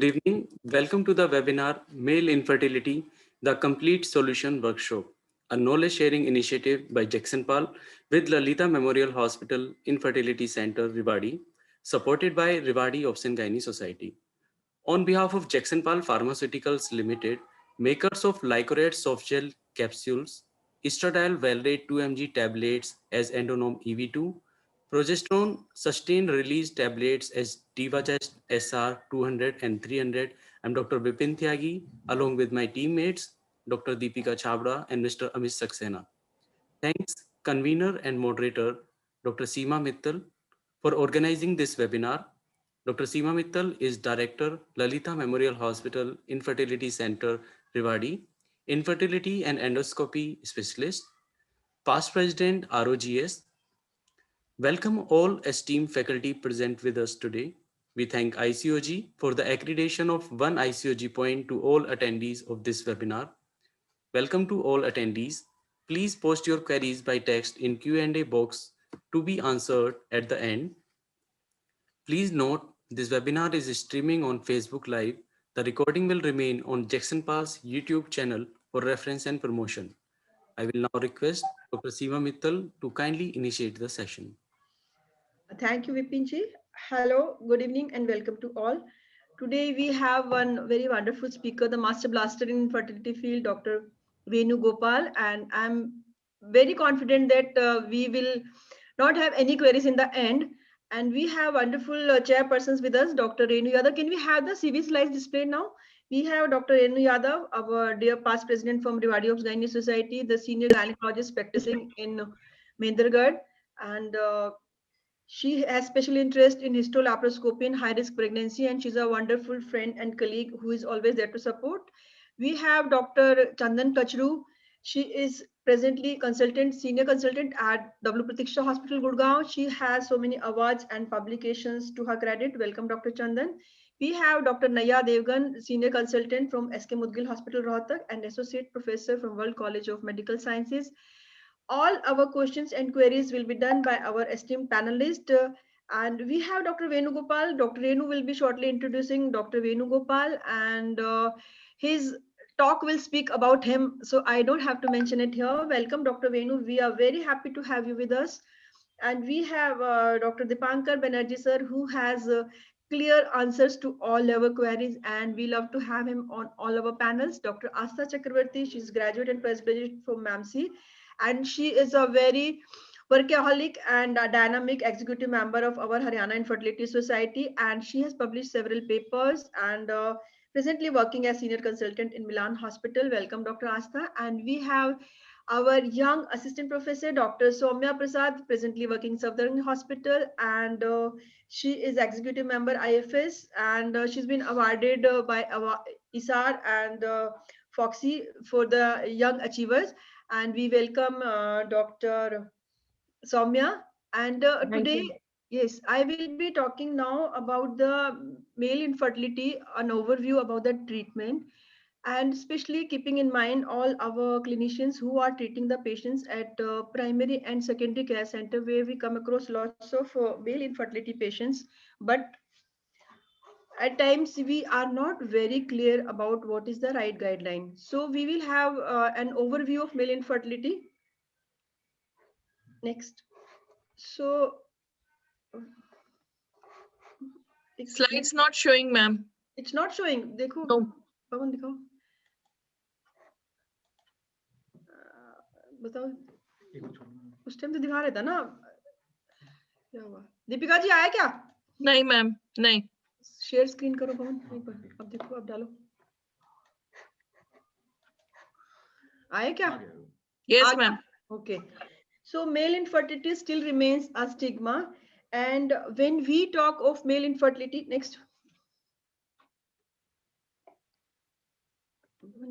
Good evening. Welcome to the webinar Male Infertility, the Complete Solution Workshop, a knowledge sharing initiative by Jackson Pal with Lalita Memorial Hospital Infertility Center, Rewari, supported by Rewari Obstetrics Society. On behalf of Jackson Pal Pharmaceuticals Limited, makers of Lycorate softgel capsules, estradiol valrate 2 mg tablets as Endonom EV2, progesterone sustained release tablets as Divachest SR 200 and 300. I'm Dr. Bipin Tyagi, along with my teammates, Dr. Deepika Chabra and Mr. Amit Saxena. Thanks, convener and moderator, Dr. Seema Mittal, for organizing this webinar. Dr. Seema Mittal is Director, Lalita Memorial Hospital Infertility Center, Rewari, Infertility and Endoscopy Specialist, Past President, ROGS. Welcome all esteemed faculty present with us today. We thank ICOG for the accreditation of one ICOG point to all attendees of this webinar. Welcome to all attendees. Please post your queries by text in Q&A box to be answered at the end. Please note, this webinar is streaming on Facebook Live. The recording will remain on Jackson Pal's YouTube channel for reference and promotion. I will now request Dr. Seema Mittal to kindly initiate the session. Thank you, Vipinji. Hello, good evening, and welcome to all. Today we have one very wonderful speaker, the Master Blaster in Fertility Field, Dr. Venu Gopal, and I'm very confident that we will not have any queries in the end. And we have wonderful chairpersons with us, Dr. Renu Yadav. Can we have the CV slides displayed now? We have Dr. Renu Yadav, our dear past president from Rewari Obstetrics Society, the senior gynecologist practicing in Mendargarh, and she has special interest in histolaparoscopy in high-risk pregnancy, and she's a wonderful friend and colleague who is always there to support. We have Dr. Chandan Kachru. She is presently senior consultant at W. Pratiksha Hospital, Gurgaon. She has so many awards and publications to her credit. Welcome, Dr. Chandan. We have Dr. Naya Devgan, senior consultant from SK Mudgil Hospital, Rohtak, and associate professor from World College of Medical Sciences. All our questions and queries will be done by our esteemed panelist. And we have Dr. Venugopal. Dr. Renu will be shortly introducing Dr. Venugopal, and his talk will speak about him. So I don't have to mention it here. Welcome, Dr. Venu. We are very happy to have you with us. And we have Dr. Dipankar Banerjee, sir, who has clear answers to all our queries, and we love to have him on all our panels. Dr. Astha Chakravarti, she's graduate and postgraduate from MAMC, and she is a very workaholic and a dynamic executive member of our Haryana Infertility Society, and she has published several papers and presently working as senior consultant in Milan Hospital. Welcome, Dr. Astha. And we have our young assistant professor, Dr. Soumya Prasad, presently working in Southern Hospital, and she is executive member IFS, and she's been awarded by ISAR and Foxy for the Young Achievers. And we welcome Dr. Soumya. And today, yes, I will be talking now about the male infertility, an overview about the treatment, and especially keeping in mind all our clinicians who are treating the patients at primary and secondary care center, where we come across lots of male infertility patients, but at times we are not very clear about what is the right guideline. So we will have an overview of male infertility. Next. So slides not showing, ma'am. It's not showing. देखो, no. पवन दिखाओ. बताओ. उस time तो दिखा रहा था ना. क्या हुआ? दीपिका जी आया क्या? नहीं मैम, नहीं. शेयर स्क्रीन करो पवन एक बार. अब देखो, अब डालो. आया क्या? Yes, ma'am. Okay. So male infertility still remains a stigma, and when we talk of male infertility, next.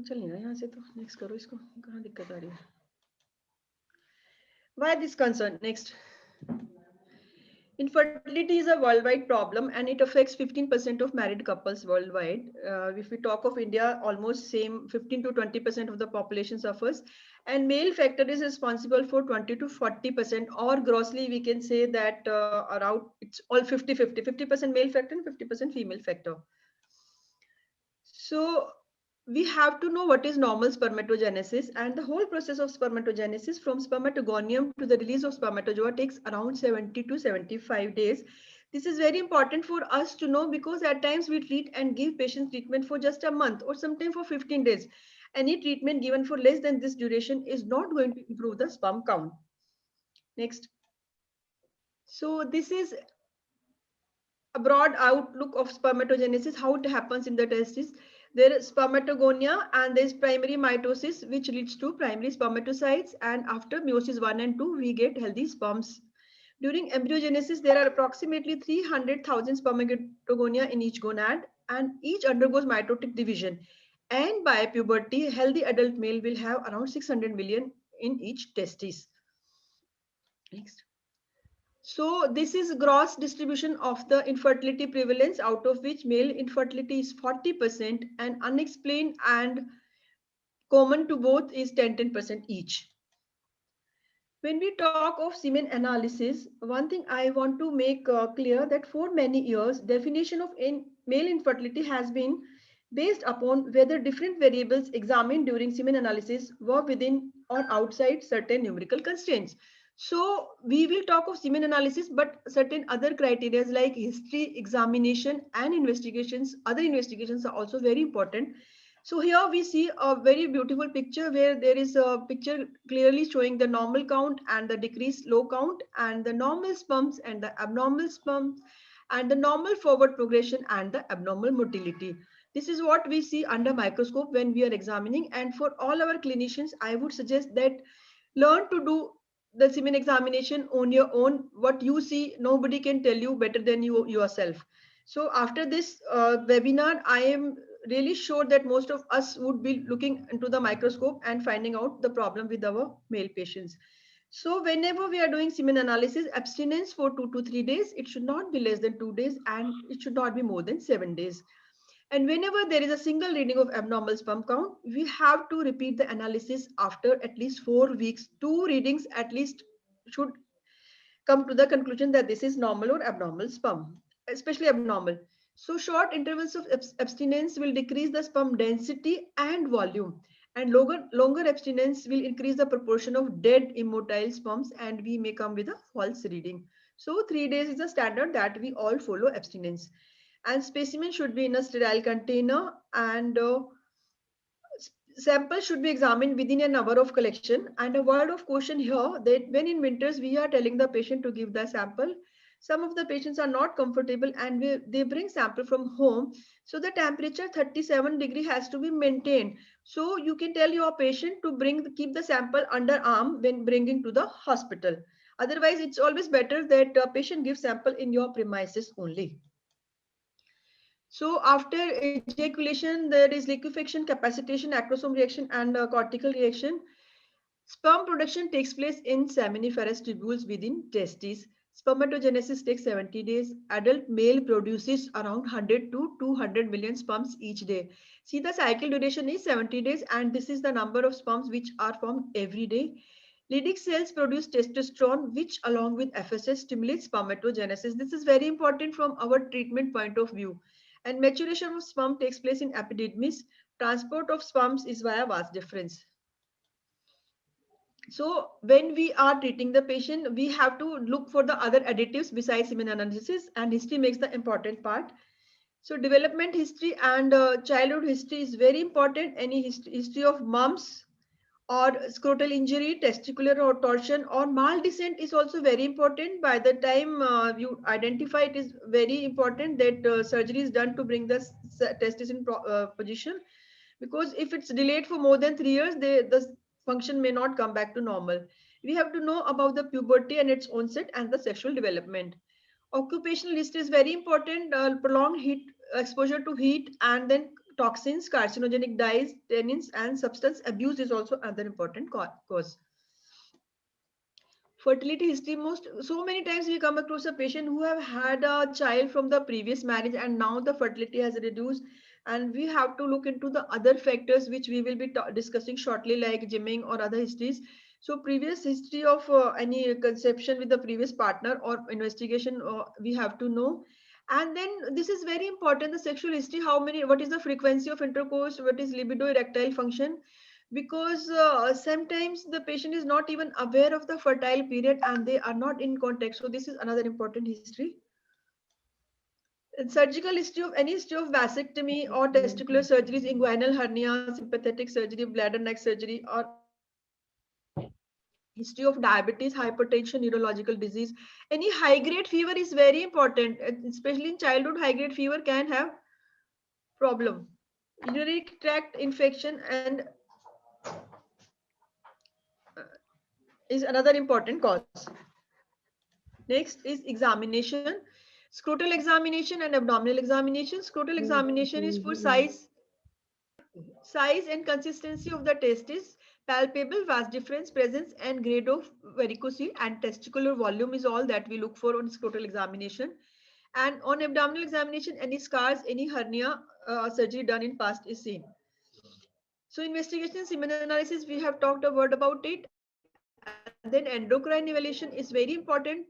चल नहीं रहा यहाँ से, तो next करो इसको. कहाँ दिक्कत आ रही है? Why this concern? Next. Infertility is a worldwide problem, and it affects 15% of married couples worldwide. If we talk of India, almost same 15 to 20% of the population suffers, and male factor is responsible for 20 to 40%, or grossly we can say that around it's all 50-50, 50% male factor and 50% female factor. So we have to know what is normal spermatogenesis, and the whole process of spermatogenesis from spermatogonium to the release of spermatozoa takes around 70 to 75 days. This is very important for us to know because at times we treat and give patients treatment for just a month or sometimes for 15 days. Any treatment given for less than this duration is not going to improve the sperm count. Next. So this is a broad outlook of spermatogenesis, how it happens in the testes. There is spermatogonia and there is primary mitosis, which leads to primary spermatocytes. And after meiosis 1 and 2, we get healthy sperms. During embryogenesis, there are approximately 300,000 spermatogonia in each gonad, and each undergoes mitotic division. And by puberty, healthy adult male will have around 600 million in each testis. Next. So this is gross distribution of the infertility prevalence, out of which male infertility is 40% and unexplained and common to both is 10% each. When we talk of semen analysis, one thing I want to make clear that for many years, definition of male infertility has been based upon whether different variables examined during semen analysis were within or outside certain numerical constraints. So we will talk of semen analysis, but certain other criteria like history, examination, and investigations, other investigations are also very important. So here we see a very beautiful picture where there is a picture clearly showing the normal count and the decreased low count and the normal sperms and the abnormal sperms and the normal forward progression and the abnormal motility. This is what we see under microscope when we are examining, and for all our clinicians, I would suggest that learn to do the semen examination on your own. What you see, nobody can tell you better than you yourself. So after this webinar, I am really sure that most of us would be looking into the microscope and finding out the problem with our male patients. So whenever we are doing semen analysis, abstinence for 2 to 3 days, it should not be less than 2 days and it should not be more than 7 days. And whenever there is a single reading of abnormal sperm count, we have to repeat the analysis after at least 4 weeks. 2 readings at least should come to the conclusion that this is normal or abnormal sperm, especially abnormal. So short intervals of abstinence will decrease the sperm density and volume, and longer abstinence will increase the proportion of dead immotile sperms, and we may come with a false reading. So 3 days is the standard that we all follow abstinence. And specimen should be in a sterile container, and sample should be examined within an hour of collection. And a word of caution here that when in winters we are telling the patient to give the sample, some of the patients are not comfortable and they bring sample from home. So the temperature 37 degree has to be maintained. So you can tell your patient to keep the sample under arm when bringing to the hospital. Otherwise, it's always better that a patient gives sample in your premises only. So after ejaculation, there is liquefaction, capacitation, acrosome reaction, and cortical reaction. Sperm production takes place in seminiferous tubules within testes. Spermatogenesis takes 70 days. Adult male produces around 100 to 200 million sperms each day. See, the cycle duration is 70 days, and this is the number of sperms which are formed every day. Leydig cells produce testosterone, which along with FSH stimulates spermatogenesis. This is very important from our treatment point of view. And maturation of sperm takes place in epididymis. Transport of sperms is via vas deferens. So when we are treating the patient, we have to look for the other additives besides semen analysis, and history makes the important part. So development history and childhood history is very important. Any history of mumps or scrotal injury, testicular or torsion or mal descent is also very important. By the time you identify, it is very important that surgery is done to bring the testis in position, because if it's delayed for more than 3 years, the function may not come back to normal. We have to know about the puberty and its onset and the sexual development. Occupational history is very important. Prolonged heat exposure to heat and then toxins, carcinogenic dyes, tannins, and substance abuse is also another important cause. Fertility history, so many times we come across a patient who have had a child from the previous marriage and now the fertility has reduced, and we have to look into the other factors which we will be discussing shortly, like gymming or other histories. So previous history of any conception with the previous partner or investigation we have to know. And then this is very important, the sexual history, what is the frequency of intercourse, what is libido, erectile function, because sometimes the patient is not even aware of the fertile period and they are not in contact. So this is another important history. And surgical history of any history of vasectomy or testicular surgeries, inguinal hernia, sympathetic surgery, bladder neck surgery, or history of diabetes, hypertension, neurological disease. Any high grade fever is very important, especially in childhood. High grade fever can have problem. Urinary tract infection and is another important cause. Next is examination. Scrotal examination and abdominal examination. Scrotal examination is for size and consistency of the testis, palpable vas difference, presence and grade of varicocele, and testicular volume is all that we look for on scrotal examination. And on abdominal examination, any scars, any hernia surgery done in past is seen. So investigation, semen analysis, we have talked a word about it. And then endocrine evaluation is very important.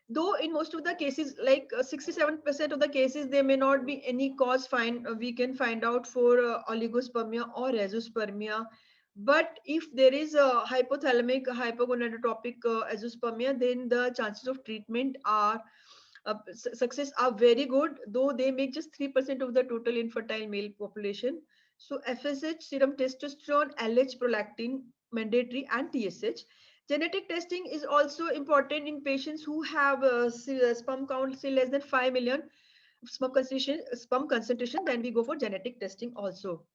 Though in most of the cases, like 67% of the cases, there may not be any cause we can find out for oligospermia or azoospermia. But if there is a hypothalamic hypogonadotropic azoospermia, then the chances of treatment are success are very good, though they make just 3% of the total infertile male population. So FSH, serum testosterone, LH, prolactin, mandatory, and TSH. Genetic testing is also important in patients who have sperm count say less than 5 million sperm concentration. Then we go for genetic testing also.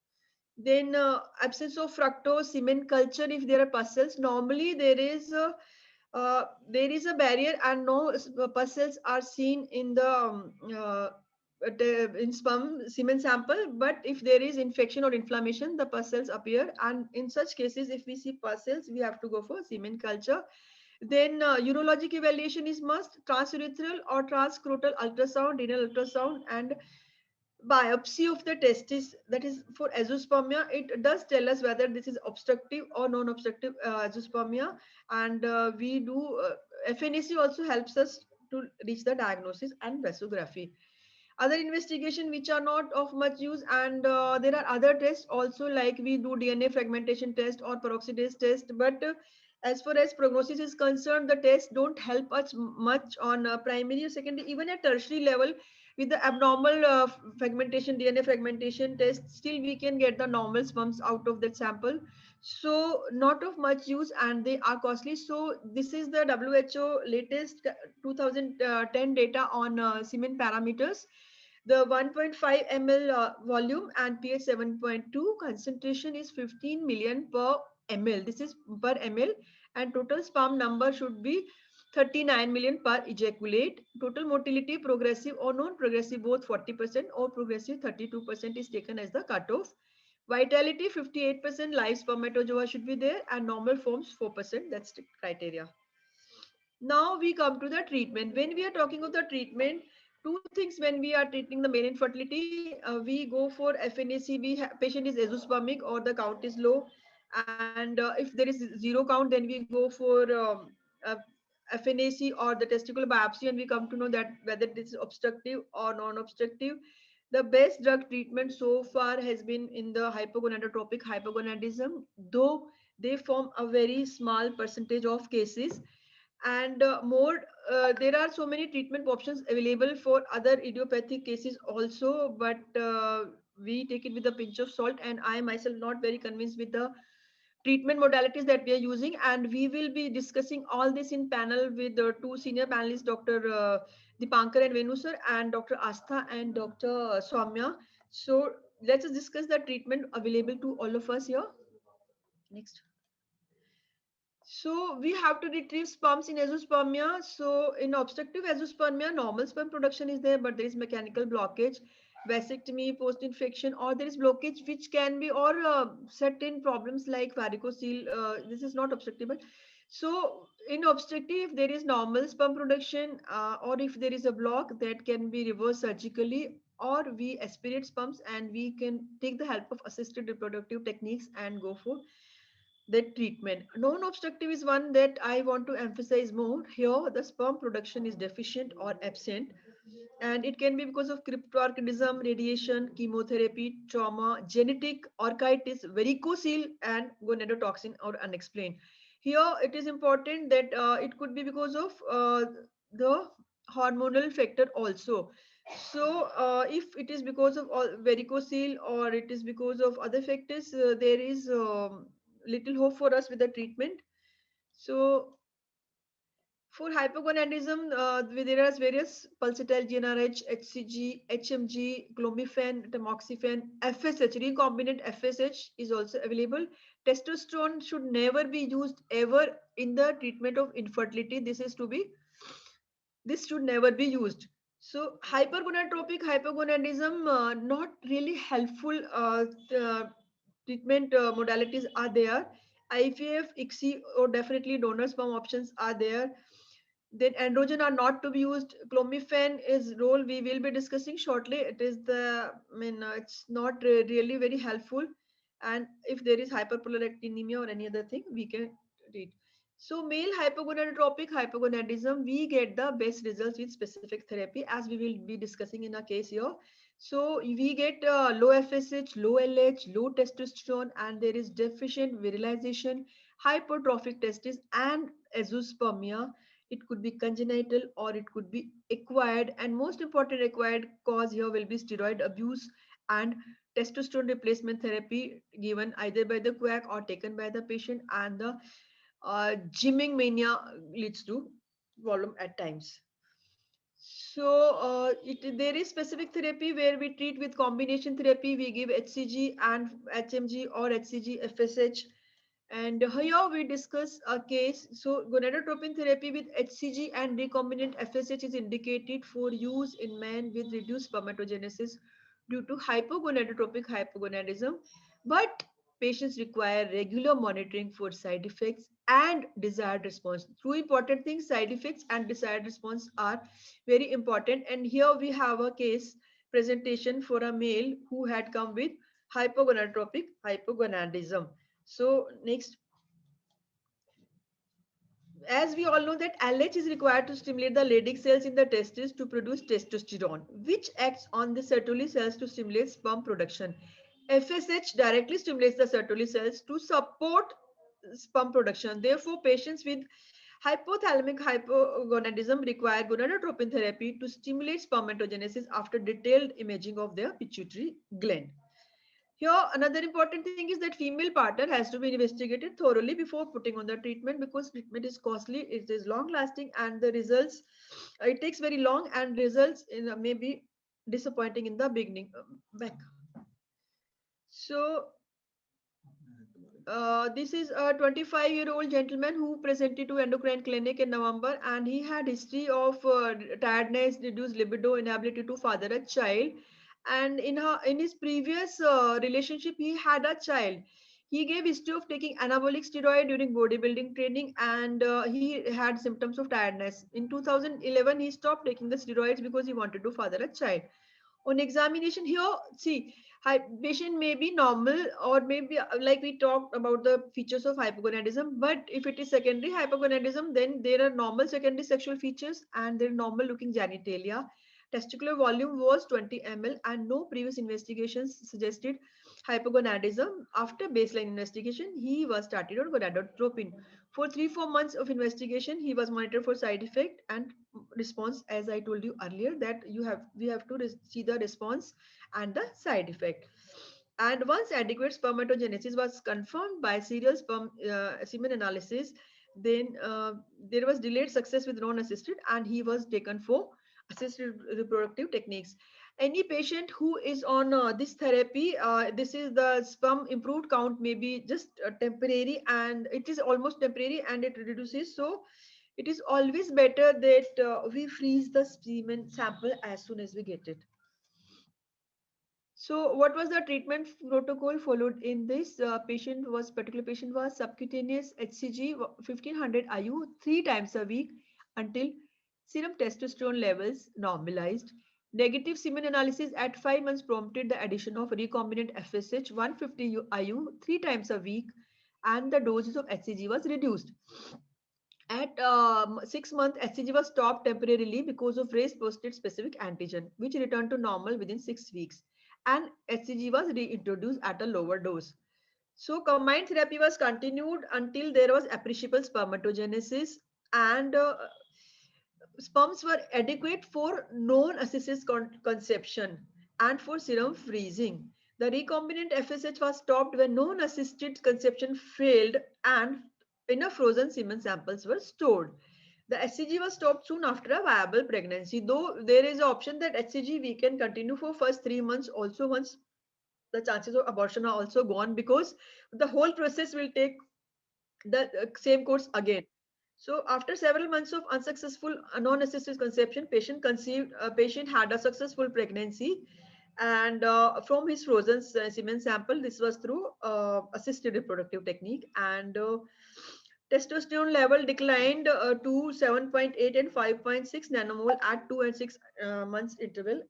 Then absence of fructose, semen culture, if there are pus cells, normally there is a barrier and no pus cells are seen in in sperm semen sample. But if there is infection or inflammation, the pus cells appear, and in such cases, if we see pus cells, we have to go for semen culture. Then urologic evaluation is must, transurethral or transscrotal ultrasound, renal ultrasound, and biopsy of the testis, that is for azoospermia. It does tell us whether this is obstructive or non-obstructive azoospermia. And we do FNAC also helps us to reach the diagnosis, and vasography. Other investigation which are not of much use, and there are other tests also, like we do DNA fragmentation test or peroxidase test. But as far as prognosis is concerned, the tests don't help us much on primary or secondary, even at tertiary level. With the abnormal fragmentation, DNA fragmentation test, still we can get the normal sperms out of that sample. So not of much use, and they are costly. So this is the WHO latest 2010 data on semen parameters. The 1.5 ml volume and pH 7.2, concentration is 15 million per ml. This is per ml, and total sperm number should be 39 million per ejaculate. Total motility, progressive or non-progressive, both 40%, or progressive 32% is taken as the cutoff. Vitality 58%, live spermatozoa should be there, and normal forms 4%. That's the criteria. Now we come to the treatment. When we are talking of the treatment, two things when we are treating the male infertility, we go for FNAC. Patient is azoospermic or the count is low, and if there is zero count, then we go for uh, FNAC or the testicular biopsy, and we come to know that whether this is obstructive or non-obstructive. The best drug treatment so far has been in the hypogonadotropic hypogonadism, though they form a very small percentage of cases. And more there are so many treatment options available for other idiopathic cases also, but we take it with a pinch of salt, and I myself not very convinced with the treatment modalities that we are using. And we will be discussing all this in panel with the two senior panelists, Dr. Dipankar and Venu sir, and Dr. Astha and Dr. Soumya. So let's discuss the treatment available to all of us here. Next. So we have to retrieve sperms in azoospermia. So in obstructive azoospermia, normal sperm production is there, but there is mechanical blockage, vasectomy, post-infection, or there is blockage which can be, or certain problems like varicocele. This is not obstructible. So in obstructive, if there is normal sperm production, or if there is a block, that can be reversed surgically, or we aspirate sperms and we can take the help of assisted reproductive techniques and go for the treatment. Non-obstructive is one that I want to emphasize more. Here, the sperm production is deficient or absent. And it can be because of cryptorchidism, radiation, chemotherapy, trauma, genetic orchitis, varicocele, and gonadotoxin or unexplained. Here, it is important that it could be because of the hormonal factor also. So, if it is because of varicocele or it is because of other factors, there is little hope for us with the treatment. So, for hypogonadism, there are various pulsatile GnRH, HCG, HMG, clomiphene, tamoxifen, FSH, recombinant FSH is also available. Testosterone should never be used ever in the treatment of infertility. This should never be used. So hypergonadotropic hypogonadism, not really helpful treatment modalities are there. IVF, ICSI, or definitely donor sperm options are there. Then androgen are not to be used. Clomiphene is role we will be discussing shortly. It is it's not really very helpful. And if there is hyperprolactinemia or any other thing, we can read. So male hypogonadotropic hypogonadism, we get the best results with specific therapy, as we will be discussing in a case here. So we get low FSH, low LH, low testosterone, and there is deficient virilization, hypertrophic testis, and azoospermia. It could be congenital or it could be acquired, and most important acquired cause here will be steroid abuse and testosterone replacement therapy given either by the quack or taken by the patient, and the gymming mania leads to volume at times. So there is specific therapy where we treat with combination therapy. We give HCG and HMG or HCG FSH. And here we discuss a case. So gonadotropin therapy with HCG and recombinant FSH is indicated for use in men with reduced spermatogenesis due to hypogonadotropic hypogonadism. But patients require regular monitoring for side effects and desired response. Two important things, side effects and desired response, are very important. And here we have a case presentation for a male who had come with hypogonadotropic hypogonadism. So next, as we all know that LH is required to stimulate the Leydig cells in the testes to produce testosterone, which acts on the Sertoli cells to stimulate sperm production. FSH directly stimulates the Sertoli cells to support sperm production. Therefore, patients with hypothalamic hypogonadism require gonadotropin therapy to stimulate spermatogenesis after detailed imaging of their pituitary gland. Here, another important thing is that female partner has to be investigated thoroughly before putting on the treatment, because treatment is costly, it is long lasting, and the results, it takes very long, and results in maybe disappointing in the beginning. Back. So this is a 25-year-old gentleman who presented to endocrine clinic in November, and he had history of tiredness, reduced libido, inability to father a child. And in his previous relationship, he had a child. He gave history of taking anabolic steroid during bodybuilding training, and he had symptoms of tiredness. In 2011, he stopped taking the steroids because he wanted to father a child. On examination here, see, patient may be normal, or maybe like we talked about the features of hypogonadism, but if it is secondary hypogonadism, then there are normal secondary sexual features and there are normal looking genitalia. Testicular volume was 20 ml and no previous investigations suggested hypogonadism. After baseline investigation, he was started on gonadotropin. For 3-4 months of investigation, he was monitored for side effect and response. As I told you earlier, that we have to see the response and the side effect. And once adequate spermatogenesis was confirmed by serial semen analysis, then there was delayed success with non-assisted, and he was taken for assisted reproductive techniques. Any patient who is on this therapy, this is the sperm improved count may be just temporary, and it is almost temporary and it reduces. So it is always better that we freeze the semen sample as soon as we get it. So what was the treatment protocol followed in this? Particular patient was subcutaneous HCG 1500 IU 3 times a week until serum testosterone levels normalized. Negative semen analysis at 5 months prompted the addition of recombinant FSH 150 IU 3 times a week, and the doses of HCG was reduced. At 6 months, HCG was stopped temporarily because of raised prostate-specific antigen, which returned to normal within 6 weeks, and HCG was reintroduced at a lower dose. So combined therapy was continued until there was appreciable spermatogenesis, and sperms were adequate for non-assisted conception and for serum freezing. The recombinant FSH was stopped when non-assisted conception failed and enough frozen semen samples were stored. The HCG was stopped soon after a viable pregnancy, though there is an option that HCG we can continue for first 3 months also once the chances of abortion are also gone, because the whole process will take the same course again. So after several months of unsuccessful non-assisted conception, patient had a successful pregnancy, and from his frozen semen sample, this was through assisted reproductive technique, and testosterone level declined to 7.8 and 5.6 nanomole at 2 and 6 months interval.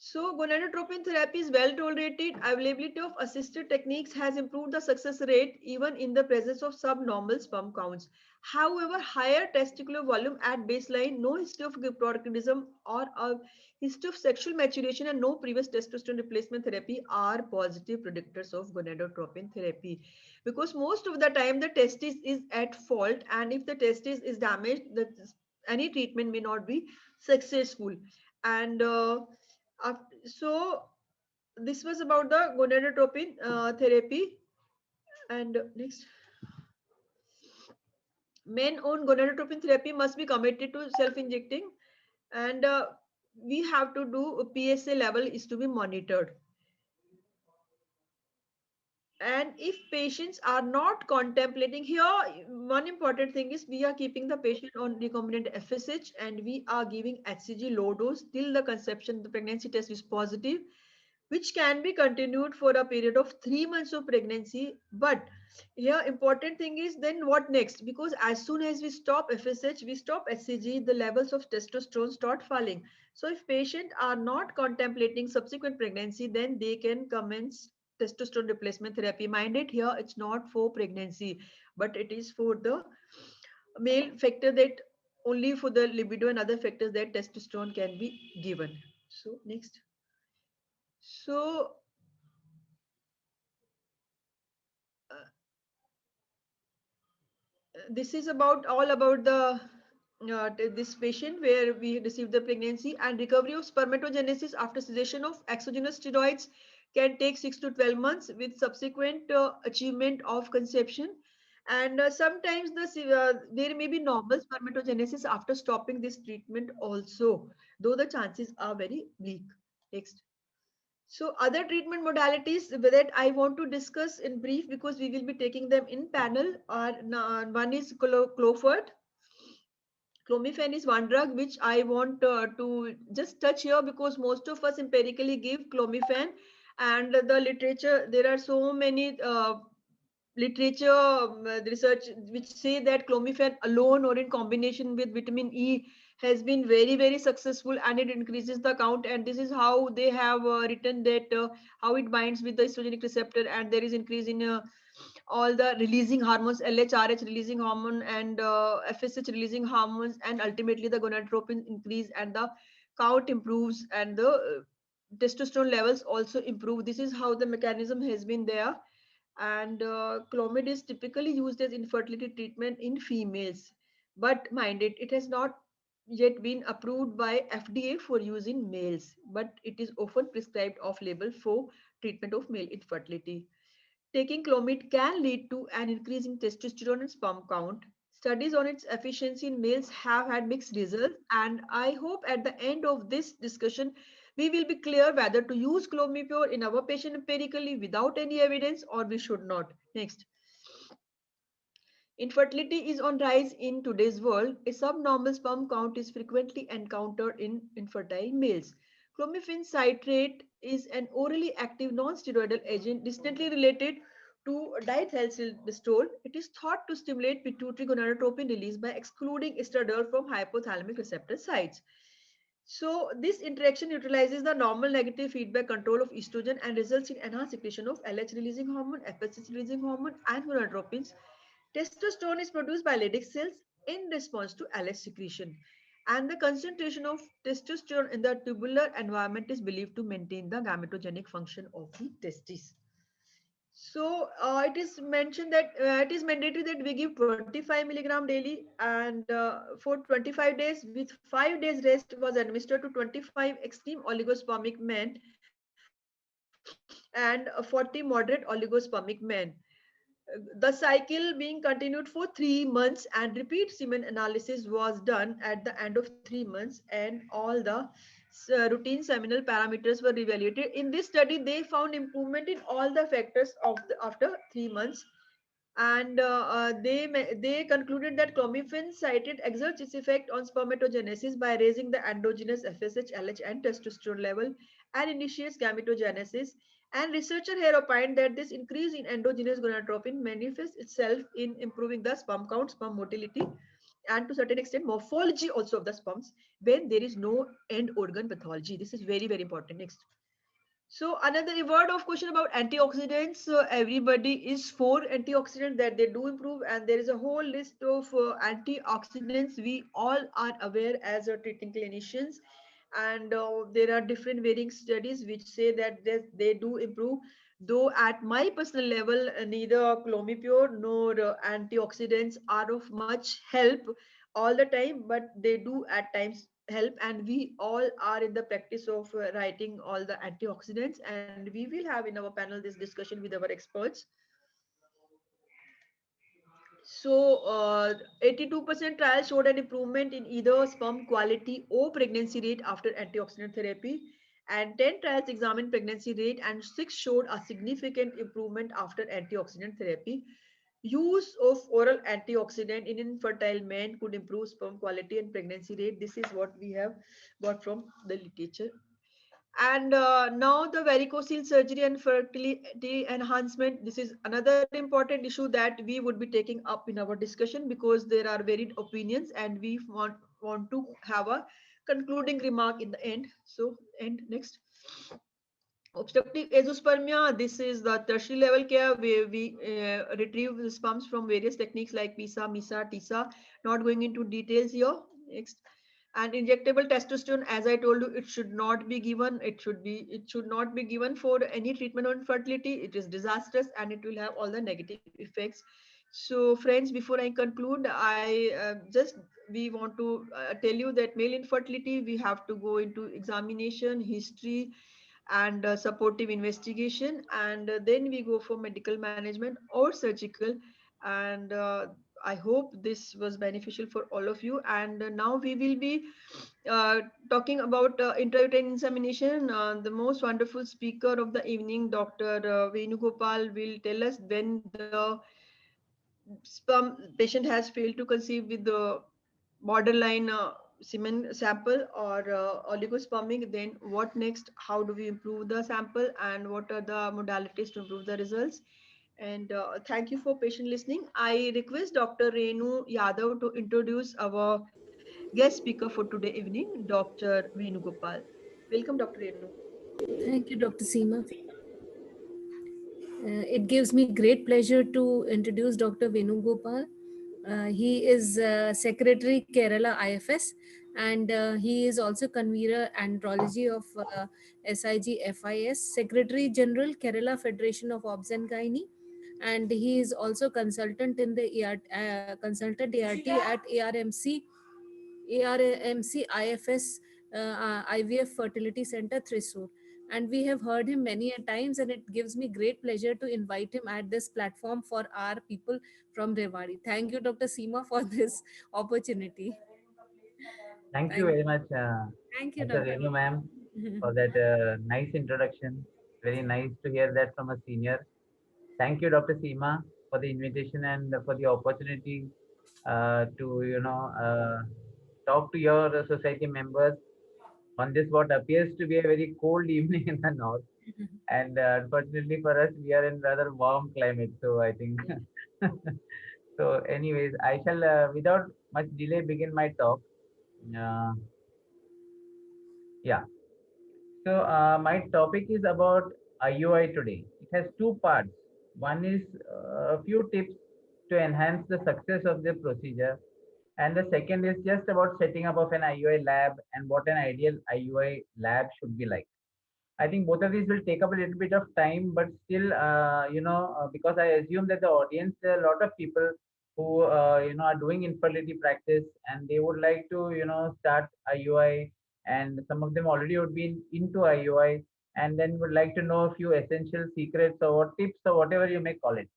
So gonadotropin therapy is well tolerated. Availability of assisted techniques has improved the success rate even in the presence of subnormal sperm counts. However, higher testicular volume at baseline, no history of reproductivism or a history of sexual maturation, and no previous testosterone replacement therapy are positive predictors of gonadotropin therapy. Because most of the time the testis is at fault, and if the testis is damaged, any treatment may not be successful. And so this was about the gonadotropin therapy. And next, men on gonadotropin therapy must be committed to self-injecting, and we have to do PSA level is to be monitored. And if patients are not contemplating here, one important thing is we are keeping the patient on recombinant FSH, and we are giving HCG low dose till the conception, the pregnancy test is positive, which can be continued for a period of 3 months of pregnancy. But here important thing is then what next, because as soon as we stop FSH, we stop HCG, the levels of testosterone start falling. So if patients are not contemplating subsequent pregnancy, then they can commence testosterone replacement therapy. Mind it, here it's not for pregnancy, but it is for the male factor, that only for the libido and other factors that testosterone can be given. So next. So uh, this is about all about the this patient where we received the pregnancy, and recovery of spermatogenesis after cessation of exogenous steroids can take 6 to 12 months with subsequent achievement of conception. And sometimes there may be normal spermatogenesis after stopping this treatment also, though the chances are very bleak. Next. So other treatment modalities that I want to discuss in brief, because we will be taking them in panel, are one is Clofert. Clomiphene is one drug which I want to just touch here, because most of us empirically give clomiphene, and the literature, there are so many literature research which say that clomiphene alone or in combination with vitamin E has been very very successful, and it increases the count. And this is how they have written that how it binds with the estrogenic receptor, and there is increase in all the releasing hormones, LHRH releasing hormone and FSH releasing hormones, and ultimately the gonadotropin increase and the count improves, and the testosterone levels also improve. This is how the mechanism has been there. And clomid is typically used as infertility treatment in females, but mind it, it has not yet been approved by FDA for use in males, but it is often prescribed off label for treatment of male infertility. Taking Clomid can lead to an increase in testosterone and sperm count. Studies on its efficiency in males have had mixed results, and I hope at the end of this discussion, we will be clear whether to use Clomipure in our patient empirically without any evidence, or we should not. Next. Infertility is on rise in today's world. A subnormal sperm count is frequently encountered in infertile males. Clomiphene citrate is an orally active non-steroidal agent distantly related to diethylstilbestol. It is thought to stimulate pituitary gonadotropin release by excluding estradiol from hypothalamic receptor sites. So this interaction utilizes the normal negative feedback control of estrogen and results in enhanced secretion of LH releasing hormone, FSH releasing hormone, and gonadotropins. Testosterone is produced by Leydig cells in response to LH secretion, and the concentration of testosterone in the tubular environment is believed to maintain the gametogenic function of the testes. So it is mentioned that it is mandatory that we give 25 milligram daily, and for 25 days with 5 days rest was administered to 25 extreme oligospermic men and 40 moderate oligospermic men. The cycle being continued for 3 months, and repeat semen analysis was done at the end of 3 months, and all the routine seminal parameters were evaluated. In this study, they found improvement in all the factors of after 3 months, and they concluded that clomiphene cited exerts its effect on spermatogenesis by raising the endogenous FSH, LH, and testosterone level, and initiates gametogenesis. And researcher here opined that this increase in endogenous gonadotropin manifests itself in improving the sperm count, sperm motility, and to certain extent morphology also of the sperms when there is no end organ pathology. This is very, very important. Next. So another word of question about antioxidants. Everybody is for antioxidants, that they do improve, and there is a whole list of antioxidants we all are aware as treating clinicians, and there are different varying studies which say that they do improve. Though at my personal level, neither clomipure nor antioxidants are of much help all the time, but they do at times help, and we all are in the practice of writing all the antioxidants, and we will have in our panel this discussion with our experts. So 82% trials showed an improvement in either sperm quality or pregnancy rate after antioxidant therapy, and 10 trials examined pregnancy rate, and 6 showed a significant improvement after antioxidant therapy. Use of oral antioxidant in infertile men could improve sperm quality and pregnancy rate. This is what we have got from the literature. And now the varicocele surgery and fertility enhancement. This is another important issue that we would be taking up in our discussion, because there are varied opinions, and we want to have a concluding remark in the end. So, and next. Obstructive azoospermia. This is the tertiary level care where we retrieve the sperms from various techniques like PISA, MISA, TISA. Not going into details here. Next. And injectable testosterone, as I told you, it should not be given. It should not be given for any treatment on fertility. It is disastrous, and it will have all the negative effects. So, friends, before I conclude, we want to tell you that male infertility, we have to go into examination, history, and supportive investigation, and then we go for medical management or surgical. And I hope this was beneficial for all of you. And now we will be talking about intrauterine insemination. The most wonderful speaker of the evening, Dr. Venugopal, will tell us when the sperm patient has failed to conceive with the borderline semen sample or oligospermic, then what next? How do we improve the sample, and what are the modalities to improve the results? And thank you for patient listening. I request Dr. Renu Yadav to introduce our guest speaker for today evening, Dr. Venugopal. Welcome, Dr. Renu. Thank you, Dr. Seema. It gives me great pleasure to introduce Dr. Venugopal. He is Secretary Kerala IFS, and he is also convener andrology of SIG FIS, Secretary General Kerala Federation of Obs and Gynae, and he is also consultant in the consultant ART at ARMC IFS IVF Fertility Center, Thrissur. And we have heard him many a times, and it gives me great pleasure to invite him at this platform for our people from Rewari. Thank you, Dr. Seema, for this opportunity. Thank you very much, Thank you, Dr. Dr. Renu ma'am, for that nice introduction. Very nice to hear that from a senior. Thank you, Dr. Seema, for the invitation and for the opportunity to talk to your society members on this what appears to be a very cold evening in the north. And unfortunately for us, we are in rather warm climate. So I think. So, anyways, I shall, without much delay, begin my talk. Uh, yeah. So, my topic is about IUI today. It has two parts. One is a few tips to enhance the success of the procedure. And the second is just about setting up of an IUI lab and what an ideal IUI lab should be like. I think both of these will take up a little bit of time, but still, because I assume that the audience, there are a lot of people who, are doing infertility practice and they would like to, start IUI, and some of them already would be into IUI and then would like to know a few essential secrets or what tips or whatever you may call it.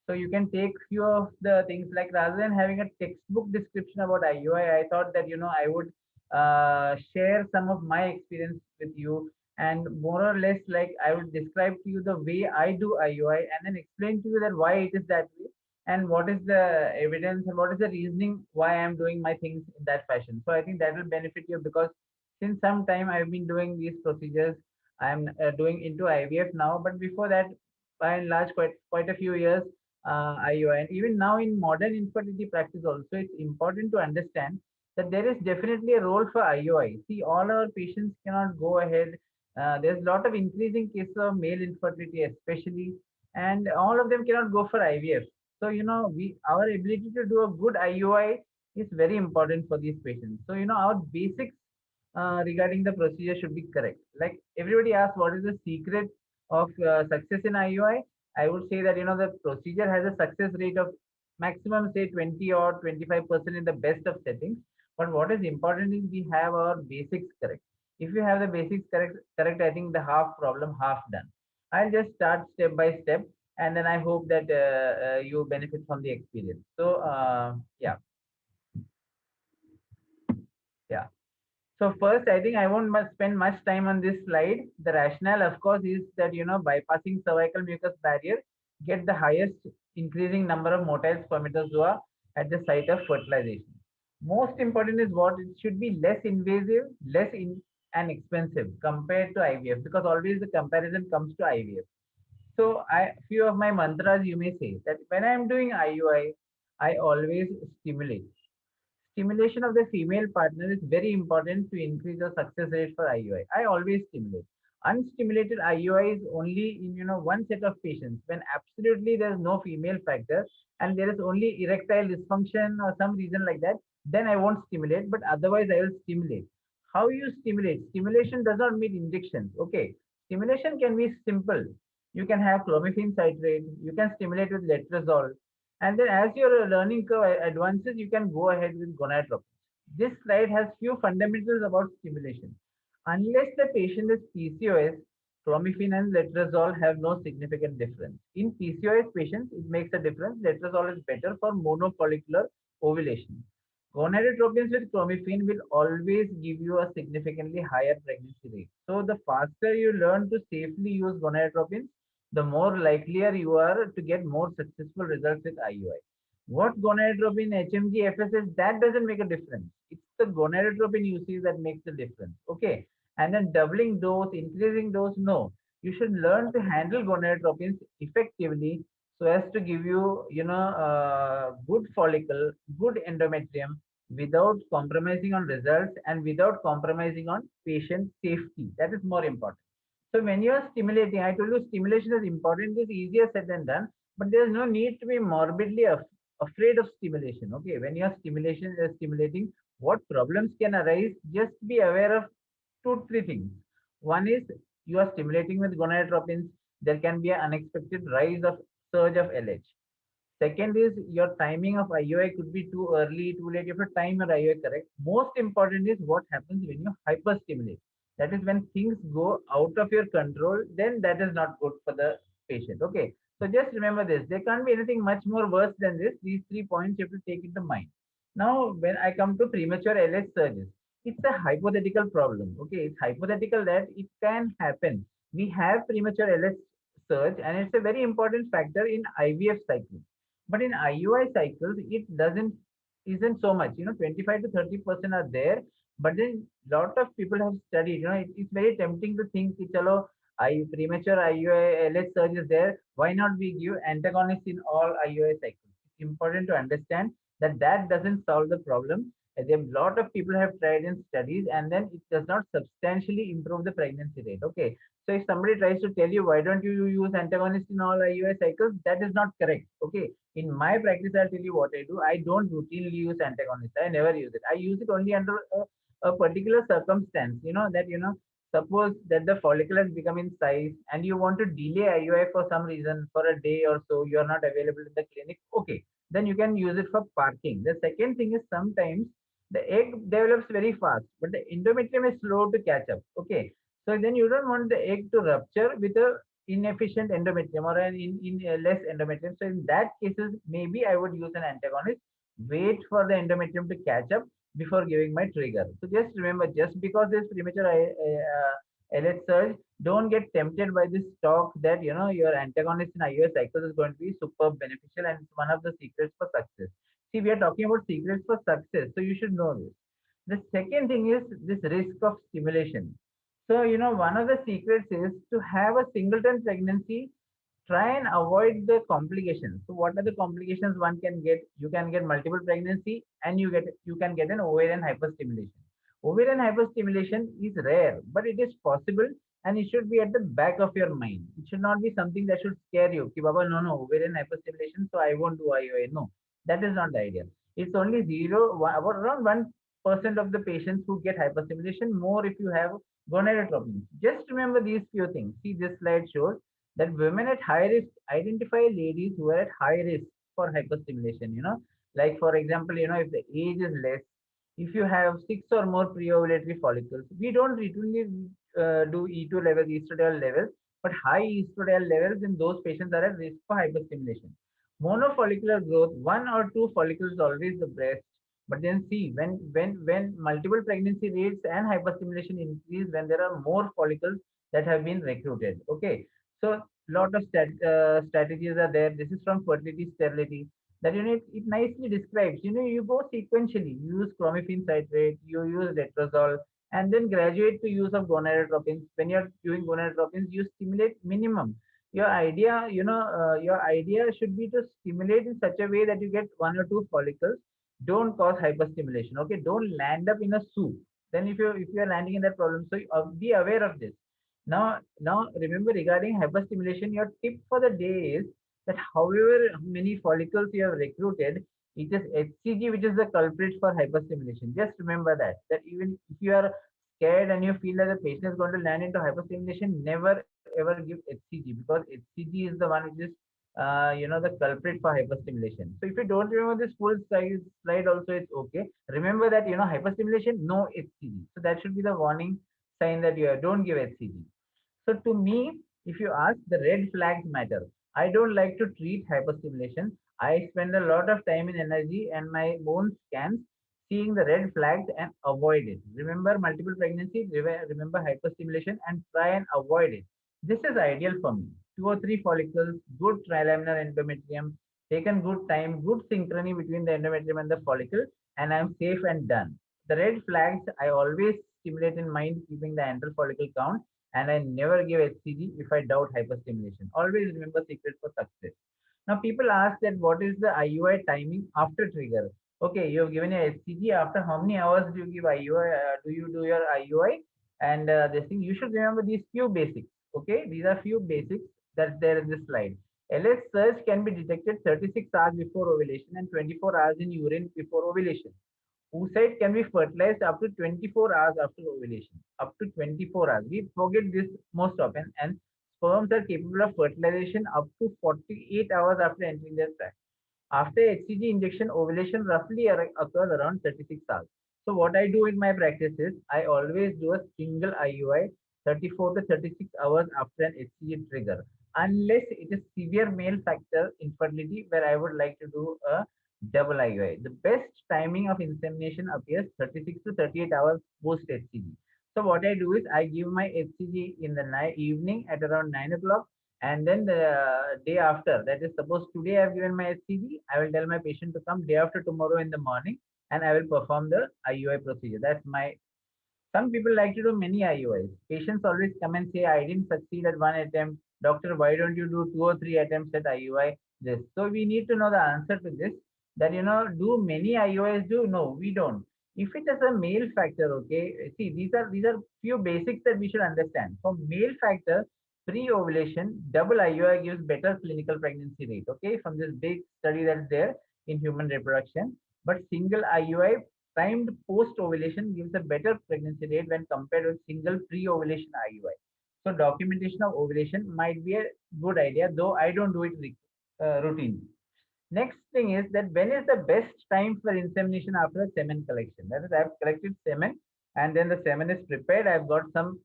So you can take few of the things, like rather than having a textbook description about IUI, I thought that, I would share some of my experience with you, and more or less like I will describe to you the way I do IUI and then explain to you that why it is that way and what is the evidence and what is the reasoning why I'm doing my things in that fashion. So I think that will benefit you, because since some time I've been doing these procedures. I'm doing into IVF now, but before that, by and large, quite a few years IUI. And even now in modern infertility practice also, it's important to understand that there is definitely a role for IUI. See, all our patients cannot go ahead. There's a lot of increasing cases of male infertility, especially, and all of them cannot go for IVF. So, our ability to do a good IUI is very important for these patients. So, our basics regarding the procedure should be correct. Like everybody asks, what is the secret of success in IUI? I would say that, the procedure has a success rate of maximum, say 20 or 25% in the best of settings. But what is important is we have our basics correct. If you have the basics correct, I think the half problem, half done. I'll just start step by step, and then I hope that you benefit from the experience. So, yeah. So first, I think I won't spend much time on this slide. The rationale, of course, is that, bypassing cervical mucus barrier, get the highest increasing number of motile spermatozoa at the site of fertilization. Most important is what it should be less invasive, and expensive compared to IVF, because always the comparison comes to IVF. So few of my mantras you may say that when I am doing IUI, I always stimulate. Stimulation of the female partner is very important to increase the success rate for IUI. I always stimulate. Unstimulated IUI is only in one set of patients when absolutely there is no female factor and there is only erectile dysfunction or some reason like that. Then I won't stimulate, but otherwise I will stimulate. How you stimulate? Stimulation does not mean injections. Okay, stimulation can be simple. You can have clomiphene citrate. You can stimulate with letrozole. And then as your learning curve advances, you can go ahead with gonadotropins. This slide has few fundamentals about stimulation. Unless the patient is PCOS, clomiphene and letrozole have no significant difference. In PCOS patients, it makes a difference. Letrozole is better for monofollicular ovulation. Gonadotropins with clomiphene will always give you a significantly higher pregnancy rate. So the faster you learn to safely use gonadotropins, the more likelier you are to get more successful results with IUI. What gonadotropin, HMG, FSH, that doesn't make a difference. It's the gonadotropin usage that makes the difference. Okay. And then doubling dose, increasing dose, no. You should learn to handle gonadotropins effectively so as to give you, good follicle, good endometrium without compromising on results and without compromising on patient safety. That is more important. So when you are stimulating, I told you stimulation is important, it's easier said than done, but there's no need to be morbidly afraid of stimulation. Okay, when you are stimulating, what problems can arise? Just be aware of 2-3 things. One is you are stimulating with gonadotropins, there can be an unexpected rise of surge of LH. Second is your timing of IUI could be too early, too late. You have to time your IUI correct. Most important is what happens when you hyperstimulate. That is when things go out of your control, then that is not good for the patient. Okay. So just remember this. There can't be anything much more worse than this. These 3 points you have to take into mind. Now, when I come to premature LH surges, it's a hypothetical problem. Okay. It's hypothetical that it can happen. We have premature LH surge and it's a very important factor in IVF cycles. But in IUI cycles, it isn't so much. 25 to 30% are there. But then lot of people have studied, it's very tempting to think, chalo, premature IUI LH surge is there. Why not we give antagonists in all IUI cycles? It's important to understand that doesn't solve the problem. A lot of people have tried in studies, and then it does not substantially improve the pregnancy rate. Okay, so if somebody tries to tell you why don't you use antagonist in all IUI cycles, that is not correct. Okay, in my practice, I'll tell you what I do. I don't routinely use antagonist. I never use it. I use it only under a particular circumstance. Suppose that the follicle has become in size and you want to delay IUI for some reason, for a day or so, you are not available in the clinic. Okay, then you can use it for parking. The second thing is sometimes the egg develops very fast, but the endometrium is slow to catch up. Okay, so then you don't want the egg to rupture with a inefficient endometrium or in a less endometrium. So in that cases, maybe I would use an antagonist, wait for the endometrium to catch up before giving my trigger. So just remember, just because there's premature LH surge, don't get tempted by this talk that your antagonist in IUI cycles is going to be super beneficial and it's one of the secrets for success. See, we are talking about secrets for success, so you should know this. The second thing is this risk of stimulation. So, one of the secrets is to have a singleton pregnancy, try and avoid the complications. So what are the complications one can get? You can get multiple pregnancy and you can get an ovarian hyperstimulation. Ovarian hyperstimulation is rare, but it is possible and it should be at the back of your mind. It should not be something that should scare you. Ki, Baba, no, ovarian hyperstimulation, so I won't do IUI. No, that is not the idea. It's only about around 1% of the patients who get hyperstimulation, more if you have gonadotropin. Just remember these few things. See, this slide shows that women at high risk, identify ladies who are at high risk for hyperstimulation. Like for example, if the age is less, if you have 6 or more pre-ovulatory follicles, we don't routinely do E2 levels, estradiol levels, but high estradiol levels in those patients are at risk for hyperstimulation. Monofollicular growth, 1 or 2 follicles is always the best. But then see, when multiple pregnancy rates and hyperstimulation increase, when there are more follicles that have been recruited. Okay, so lot of strategies are there. This is from Fertility Sterility that it nicely describes. You go sequentially. You use clomiphene citrate, you use letrozole, and then graduate to use of gonadotropins. When you're doing gonadotropins, you stimulate minimum. Your idea should be to stimulate in such a way that you get 1 or 2 follicles. Don't cause hyperstimulation. Okay, don't land up in a soup. Then if you are landing in that problem, so be aware of this. Now remember, regarding hyperstimulation, your tip for the day is that however many follicles you have recruited, it is HCG which is the culprit for hyperstimulation. Just remember that even if you are scared and you feel that the patient is going to land into hyperstimulation, never ever give HCG, because HCG is the one which is the culprit for hyperstimulation. So if you don't remember this full slide also, it's okay. Remember that hyperstimulation, no HCG. So that should be the warning sign that you don't give HCG. So to me, if you ask, the red flags matter. I don't like to treat hyperstimulation. I spend a lot of time and energy and my own scans seeing the red flags and avoid it. Remember multiple pregnancy, remember hyperstimulation, and try and avoid it. This is ideal for me. 2 or 3 follicles, good trilaminar endometrium, taken good time, good synchrony between the endometrium and the follicle, and I'm safe and done. The red flags, I always stimulate in mind, keeping the antral follicle count, and I never give HCG if I doubt hyperstimulation. Always remember secret for success. Now people ask that what is the IUI timing after trigger? Okay, you have given a HCG. After how many hours do you give IUI? Do you do your IUI? And this thing, you should remember these few basics. Okay, these are few basics that's there in this slide. LH surge can be detected 36 hours before ovulation and 24 hours in urine before ovulation. Oocyte can be fertilized up to 24 hours after ovulation. Up to 24 hours. We forget this most often, and sperms are capable of fertilization up to 48 hours after entering their sac. After HCG injection, ovulation roughly occurs around 36 hours. So what I do in my practice is I always do a single IUI 34 to 36 hours after an HCG trigger, unless it is severe male factor infertility where I would like to do a double IUI. The best timing of insemination appears 36 to 38 hours post HCG. So what I do is I give my HCG in the evening at around 9 o'clock, and then the day after, that is suppose today I have given my HCG, I will tell my patient to come day after tomorrow in the morning and I will perform the IUI procedure. That's my. Some people like to do many IUIs. Patients always come and say, I didn't succeed at 1 attempt. Doctor, why don't you do 2 or 3 attempts at IUI? This. So we need to know the answer to this. That, do many IUIs do? No, we don't. If it is a male factor, okay, see, these are few basics that we should understand. For male factor, pre-ovulation, double IUI gives better clinical pregnancy rate, okay, from this big study that's there in human reproduction. But single IUI timed post-ovulation gives a better pregnancy rate when compared with single pre-ovulation IUI. So documentation of ovulation might be a good idea, though I don't do it routinely. Next thing is that when is the best time for insemination after a semen collection? That is, I've collected semen and then the semen is prepared. I've got some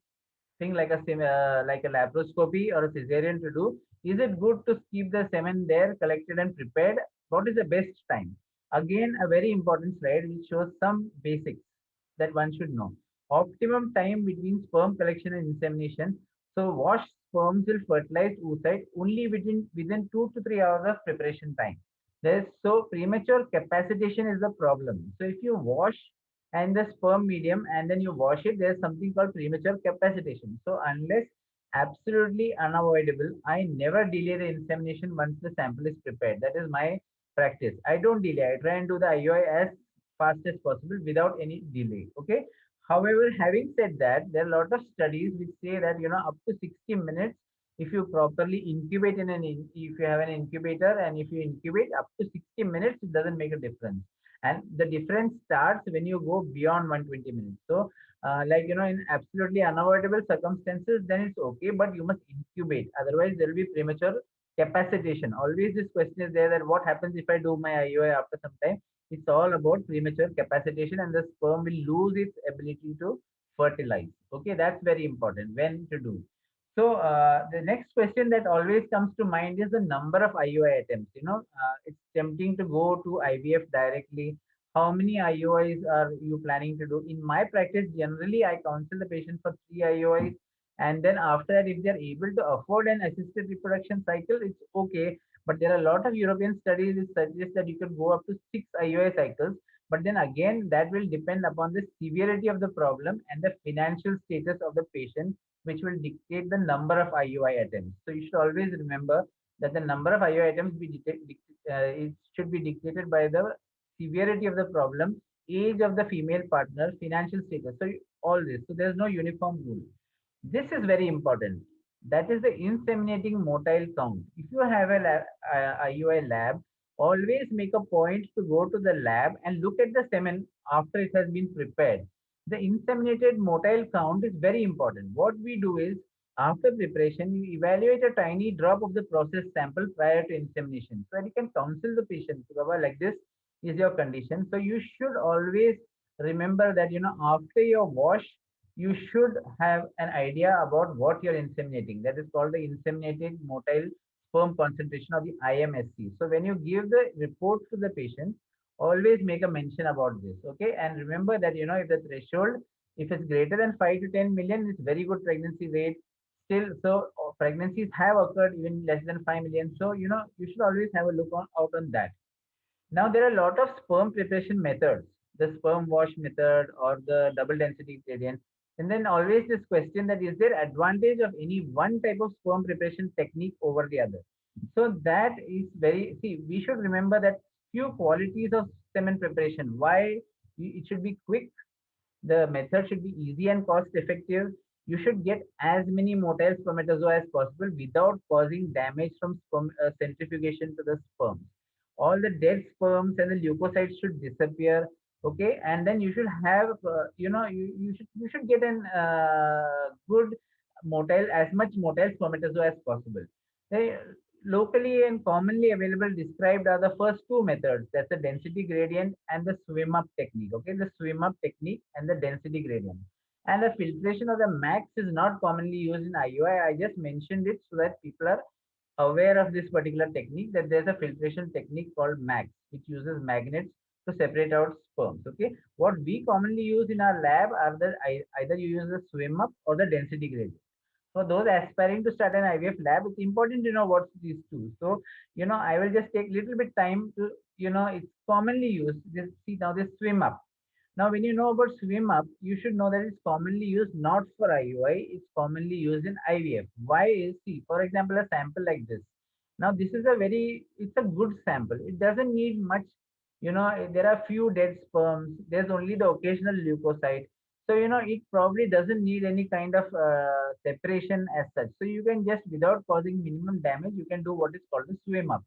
thing like like a laparoscopy or a cesarean to do. Is it good to keep the semen there collected and prepared? What is the best time? Again, a very important slide which shows some basics that one should know. Optimum time between sperm collection and insemination. So washed sperms will fertilize oocyte only within 2 to 3 hours of preparation time. So premature capacitation is the problem. So if you wash and the sperm medium and then you wash it, there's something called premature capacitation. So unless absolutely unavoidable, I never delay the insemination once the sample is prepared. That is my practice. I don't delay. I try and do the IUI as fast as possible without any delay. Okay. However, having said that, there are a lot of studies which say that up to 60 minutes, if you properly incubate if you have an incubator and if you incubate up to 60 minutes, it doesn't make a difference. And the difference starts when you go beyond 120 minutes. So, like in absolutely unavoidable circumstances, then it's okay, but you must incubate. Otherwise, there will be premature capacitation. Always this question is there that what happens if I do my IUI after some time? It's all about premature capacitation and the sperm will lose its ability to fertilize. Okay, that's very important. When to do. So the next question that always comes to mind is the number of IUI attempts. It's tempting to go to IVF directly. How many IUIs are you planning to do? In my practice, generally, I counsel the patient for 3 IUIs. And then after that, if they're able to afford an assisted reproduction cycle, it's okay. But there are a lot of European studies which suggest that you can go up to 6 IUI cycles. But then again, that will depend upon the severity of the problem and the financial status of the patient, which will dictate the number of IUI attempts. So you should always remember that the number of IUI attempts it should be dictated by the severity of the problem, age of the female partner, financial status. So all this. So there's no uniform rule. This is very important. That is the inseminating motile count. If you have a IUI lab, always make a point to go to the lab and look at the semen after it has been prepared. The inseminated motile count is very important. What we do is, after preparation, we evaluate a tiny drop of the processed sample prior to insemination. So that you can counsel the patient, Baba, like this is your condition. So you should always remember that, after your wash, you should have an idea about what you're inseminating. That is called the inseminated motile sperm concentration, or the IMSC. So when you give the report to the patient, always make a mention about this. Okay. And remember that, if the threshold, if it's greater than 5 to 10 million, it's very good pregnancy rate. Still, so pregnancies have occurred even less than 5 million. So, you should always have a look out on that. Now, there are a lot of sperm preparation methods, the sperm wash method or the double density gradient. And then always this question that is there advantage of any one type of sperm preparation technique over the other? So that is we should remember that few qualities of semen preparation. Why it should be quick, the method should be easy and cost effective. You should get as many motile spermatozoa as possible without causing damage from centrifugation to the sperm. All the dead sperms and the leukocytes should disappear. Okay, and then you should have, you should get an good motile, as much motile spermatozoa as possible. They, locally and commonly available described are the first two methods. That's the density gradient and the swim up technique. Okay, the swim up technique and the density gradient. And the filtration of the max is not commonly used in IUI. I just mentioned it so that people are aware of this particular technique, that there's a filtration technique called MAX, which uses magnets to separate out sperms. Okay, what we commonly use in our lab are either you use the swim up or the density gradient. For those aspiring to start an IVF lab, it's important to know what's these two. So, I will just take little bit time to, it's commonly used. Just see now this swim up. Now, when you know about swim up, you should know that it's commonly used not for IUI, it's commonly used in IVF. Why is, see, for example, a sample like this. Now, this is it's a good sample. It doesn't need much there are few dead sperms. There's only the occasional leukocyte. So, it probably doesn't need any kind of separation as such. So you can just, without causing minimum damage, you can do what is called the swim up.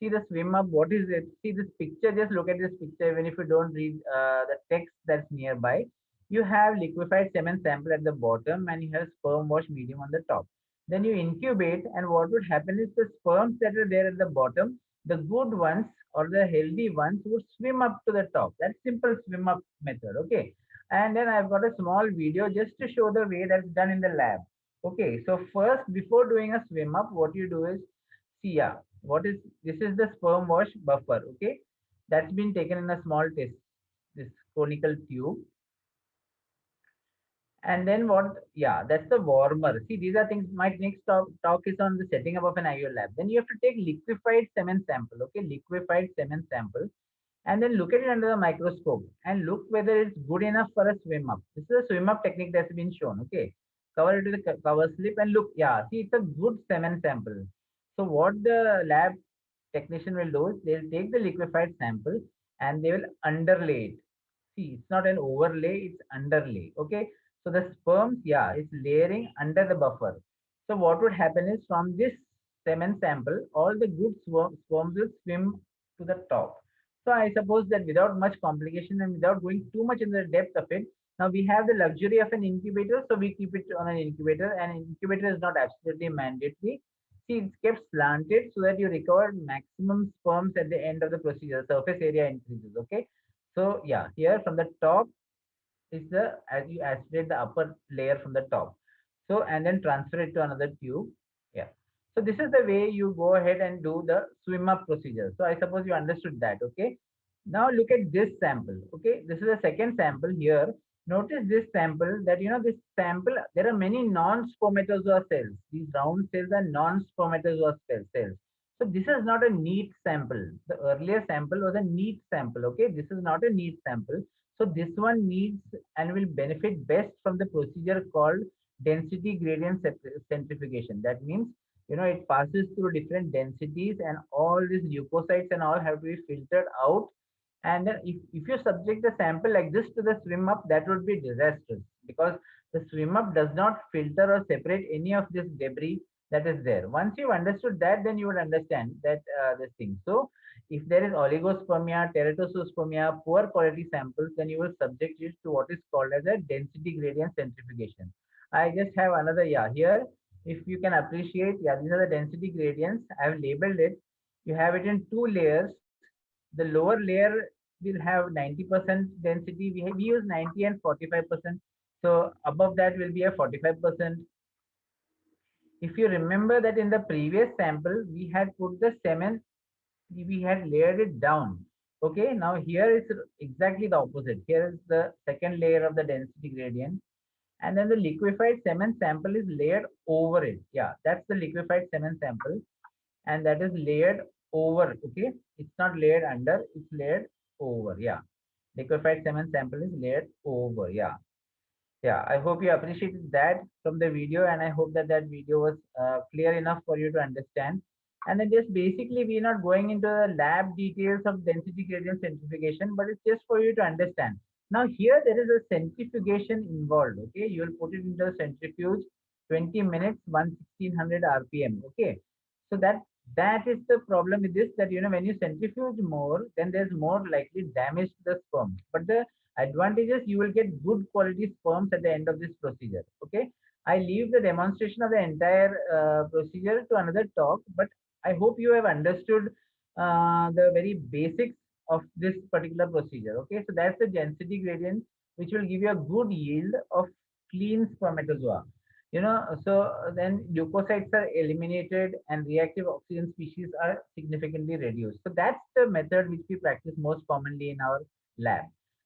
See the swim up, what is it? See this picture, just look at this picture. Even if you don't read the text that's nearby, you have liquefied semen sample at the bottom and you have sperm wash medium on the top. Then you incubate, and what would happen is the sperms that are there at the bottom, the good ones or the healthy ones would swim up to the top. That's simple swim up method. Okay. And then I've got a small video just to show the way that's done in the lab. Okay. So first, before doing a swim up, what you do is, see, yeah, this is the sperm wash buffer. Okay. That's been taken in a small test, this conical tube. And then what? Yeah, that's the warmer. See, these are things. My next talk is on the setting up of an IO lab. Then you have to take liquefied semen sample. Okay, liquefied semen sample, and then look at it under the microscope and look whether it's good enough for a swim up. This is a swim up technique that's been shown. Okay, cover it with a cover slip and look. Yeah, see, it's a good semen sample. So what the lab technician will do is they'll take the liquefied sample and they will underlay it. See, it's not an overlay, it's underlay. Okay. So the sperms, yeah, it's layering under the buffer. So what would happen is from this semen sample, all the good sperms will swim to the top. So I suppose that without much complication and without going too much in the depth of it, now we have the luxury of an incubator. So we keep it on an incubator, and an incubator is not absolutely mandatory. See, it's kept slanted so that you recover maximum sperms at the end of the procedure. Surface area increases. Okay. So yeah, here from the top is the, as you aspirate the upper layer from the top. So, and then transfer it to another tube. Yeah. So this is the way you go ahead and do the swim up procedure. So I suppose you understood that. Okay. Now look at this sample. Okay. This is the second sample here. Notice this sample that, this sample, there are many non-spermatozoa cells. These round cells are non-spermatozoa cells. So this is not a neat sample. The earlier sample was a neat sample. Okay. This is not a neat sample. So this one needs and will benefit best from the procedure called density gradient centrifugation. That means, it passes through different densities and all these leukocytes and all have to be filtered out. And then if you subject the sample like this to the swim up, that would be disastrous because the swim up does not filter or separate any of this debris that is there. Once you've understood that, then you would understand that this thing. So if there is oligospermia, teratospermia, poor quality samples, then you will subject it to what is called as a density gradient centrifugation. I just have another, yeah, here, if you can appreciate, yeah, these are the density gradients. I have labeled it. You have it in two layers. The lower layer will have 90% density. We use 90 and 45%. So above that will be a 45%. If you remember that in the previous sample, we had put the semen, we had layered it down. Okay, now here is exactly the opposite. Here is the second layer of the density gradient. And then the liquefied semen sample is layered over it. Yeah, that's the liquefied semen sample. And that is layered over. Okay, it's not layered under, it's layered over. Yeah, liquefied semen sample is layered over. Yeah. Yeah, I hope you appreciated that from the video, and I hope that that video was clear enough for you to understand. And then just basically, we're not going into the lab details of density gradient centrifugation, but it's just for you to understand. Now here there is a centrifugation involved. Okay, you will put it into the centrifuge, 20 minutes, 1600 RPM. Okay, so that is the problem with this, that when you centrifuge more, then there's more likely damage to the sperm. But the advantages, you will get good quality sperms at the end of this procedure. Okay, I leave the demonstration of the entire procedure to another talk, but I hope you have understood the very basics of this particular procedure. Okay, so that's the density gradient, which will give you a good yield of clean spermatozoa. So then leukocytes are eliminated and reactive oxygen species are significantly reduced. So that's the method which we practice most commonly in our lab.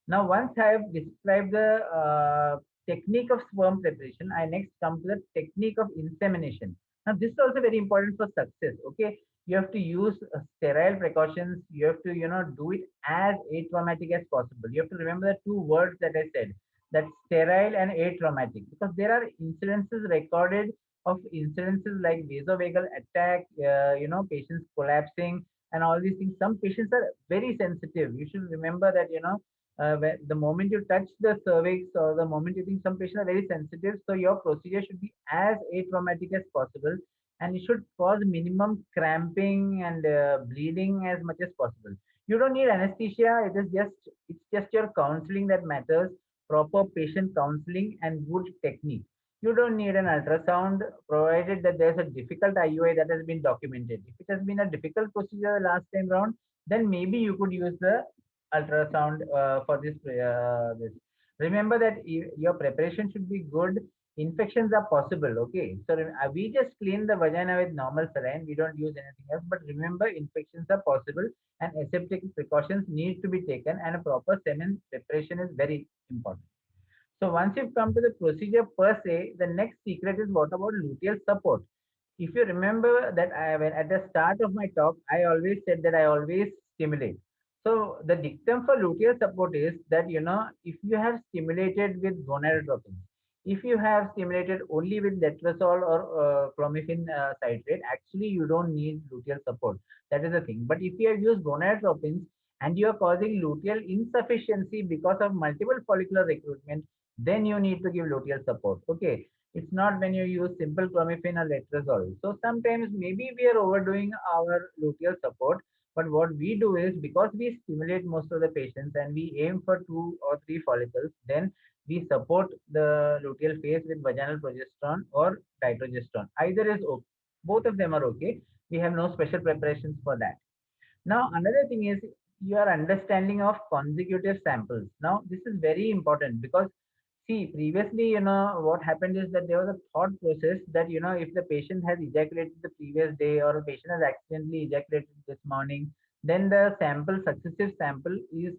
Now, once I have described the technique of sperm preparation, I next come to the technique of insemination. Now, this is also very important for success. Okay, you have to use sterile precautions. You have to, do it as atraumatic as possible. You have to remember the two words that I said, that sterile and atraumatic, because there are incidences recorded of incidences like vasovagal attack, patients collapsing, and all these things. Some patients are very sensitive. You should remember that, when the moment you touch the cervix or the moment you think, some patients are very sensitive. So your procedure should be as atraumatic as possible, and it should cause minimum cramping and bleeding as much as possible. You don't need anesthesia. It's just your counseling that matters. Proper patient counseling and good technique. You don't need an ultrasound, provided that there's a difficult IUI that has been documented. If it has been a difficult procedure last time round, then maybe you could use the ultrasound for this. Remember that your preparation should be good. Infections are possible. Okay, so we just clean the vagina with normal saline. We don't use anything else. But remember, infections are possible, and aseptic precautions need to be taken, and a proper semen preparation is very important. So once you've come to the procedure per se, the next secret is what about luteal support? If you remember that when at the start of my talk, I always said that I always stimulate. So the dictum for luteal support is that, if you have stimulated with gonadotropin, if you have stimulated only with letrozole or clomiphene citrate, actually you don't need luteal support. That is the thing. But if you have used gonadotropins and you are causing luteal insufficiency because of multiple follicular recruitment, then you need to give luteal support. Okay, it's not when you use simple clomiphene or letrozole. So sometimes maybe we are overdoing our luteal support, but what we do is, because we stimulate most of the patients and we aim for 2 or 3 follicles, then we support the luteal phase with vaginal progesterone or dydrogesterone. Either is okay. Both of them are okay. We have no special preparations for that. Now, another thing is your understanding of consecutive samples. Now, this is very important because, see, previously, what happened is that there was a thought process that, if the patient has ejaculated the previous day or a patient has accidentally ejaculated this morning, then the successive sample is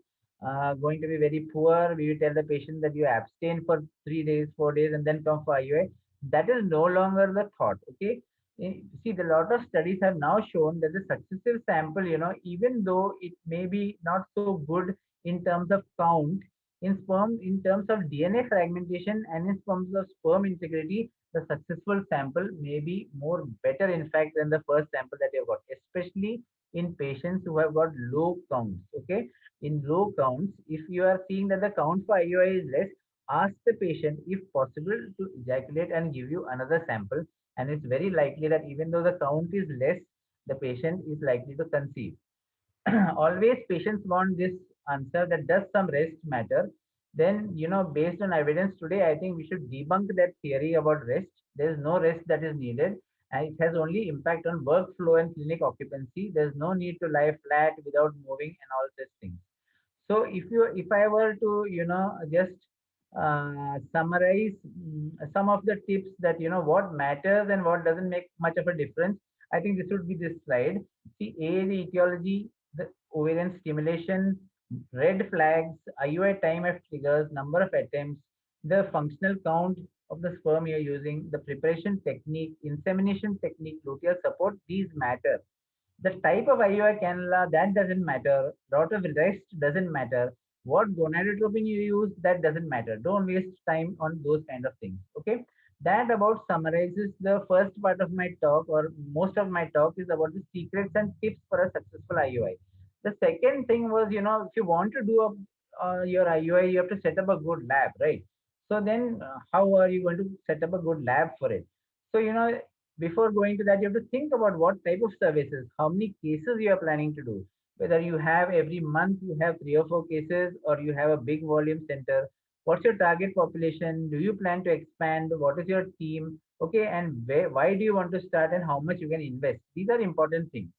going to be very poor. We will tell the patient that you abstain for 3 days, 4 days, and then come for IUI. That is no longer the thought. Okay. See, the lot of studies have now shown that the successive sample, even though it may be not so good in terms of count, in sperm, in terms of DNA fragmentation and in terms of sperm integrity, the successful sample may be more better, in fact, than the first sample that you've got, especially in patients who have got low counts. Okay, in low counts, if you are seeing that the count for IUI is less, ask the patient, if possible, to ejaculate and give you another sample. And it's very likely that even though the count is less, the patient is likely to conceive. Always patients want this answer, that does some rest matter? Then, based on evidence today, I think we should debunk that theory about rest. There is no rest that is needed, and it has only impact on workflow and clinic occupancy. There's no need to lie flat without moving and all such things. So if I were to, just summarize some of the tips that, what matters and what doesn't make much of a difference, I think this would be this slide. See, the etiology, the ovarian stimulation, red flags, IUI time of triggers, number of attempts, the functional count of the sperm you're using, the preparation technique, insemination technique, luteal support, these matter. The type of IUI cannula, that doesn't matter. Lot of rest doesn't matter. What gonadotropin you use, that doesn't matter. Don't waste time on those kind of things. Okay. That about summarizes the first part of my talk, or most of my talk is about the secrets and tips for a successful IUI. The second thing was, if you want to do your IUI, you have to set up a good lab, right? So then how are you going to set up a good lab for it? So, before going to that, you have to think about what type of services, how many cases you are planning to do. Whether you have every month, you have 3 or 4 cases, or you have a big volume center. What's your target population? Do you plan to expand? What is your team? Okay, and why do you want to start, and how much you can invest? These are important things.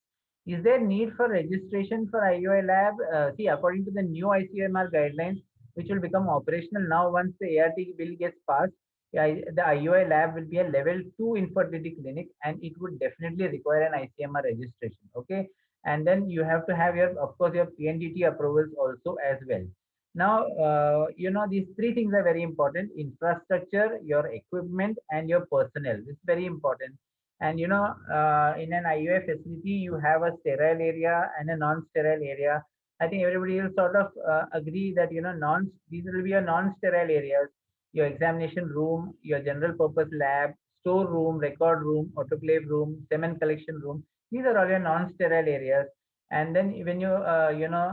Is there need for registration for IUI lab? See, according to the new ICMR guidelines, which will become operational now once the ART bill gets passed, the IUI lab will be a level 2 infertility clinic, and it would definitely require an ICMR registration. Okay. And then you have to have of course, your PNDT approvals also as well. Now, these 3 things are very important: infrastructure, your equipment, and your personnel. This is very important. And, in an IUI facility, you have a sterile area and a non-sterile area. I think everybody will sort of agree that, these will be your non-sterile areas: your examination room, your general purpose lab, store room, record room, autoclave room, semen collection room. These are all your non-sterile areas. And then when you,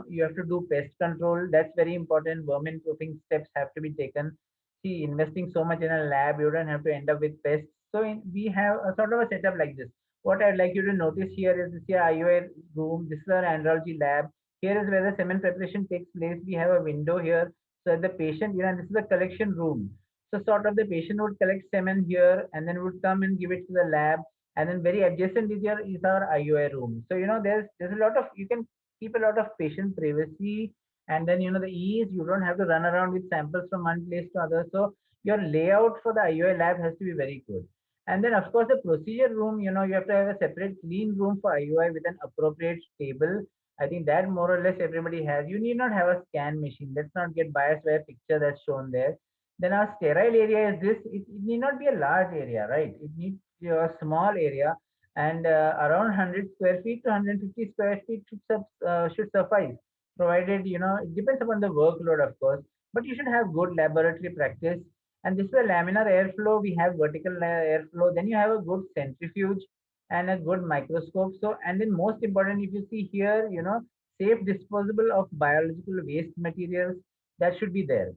you have to do pest control. That's very important. Vermin proofing steps have to be taken. See, investing so much in a lab, you don't have to end up with pests. So we have a sort of a setup like this. What I'd like you to notice here is this here IOA room. This is our andrology lab. Here is where the semen preparation takes place. We have a window here. So that the patient, this is the collection room. So sort of the patient would collect semen here and then would come and give it to the lab. And then very adjacent is your is our IOA room. So there's a lot of, you can keep a lot of patient privacy, and then the ease, you don't have to run around with samples from one place to other. So your layout for the IOA lab has to be very good. And then of course the procedure room, you have to have a separate clean room for IOI with an appropriate table. I think that more or less everybody has. You need not have a scan machine. Let's not get biased by a picture that's shown there. Then our sterile area is this. It need not be a large area, right? It needs a small area, and around 100 square feet to 150 square feet should suffice, provided, it depends upon the workload, of course, but you should have good laboratory practice. And this is a laminar airflow. We have vertical airflow. Then you have a good centrifuge and a good microscope. So, and then most important, if you see here, safe disposal of biological waste materials, that should be there.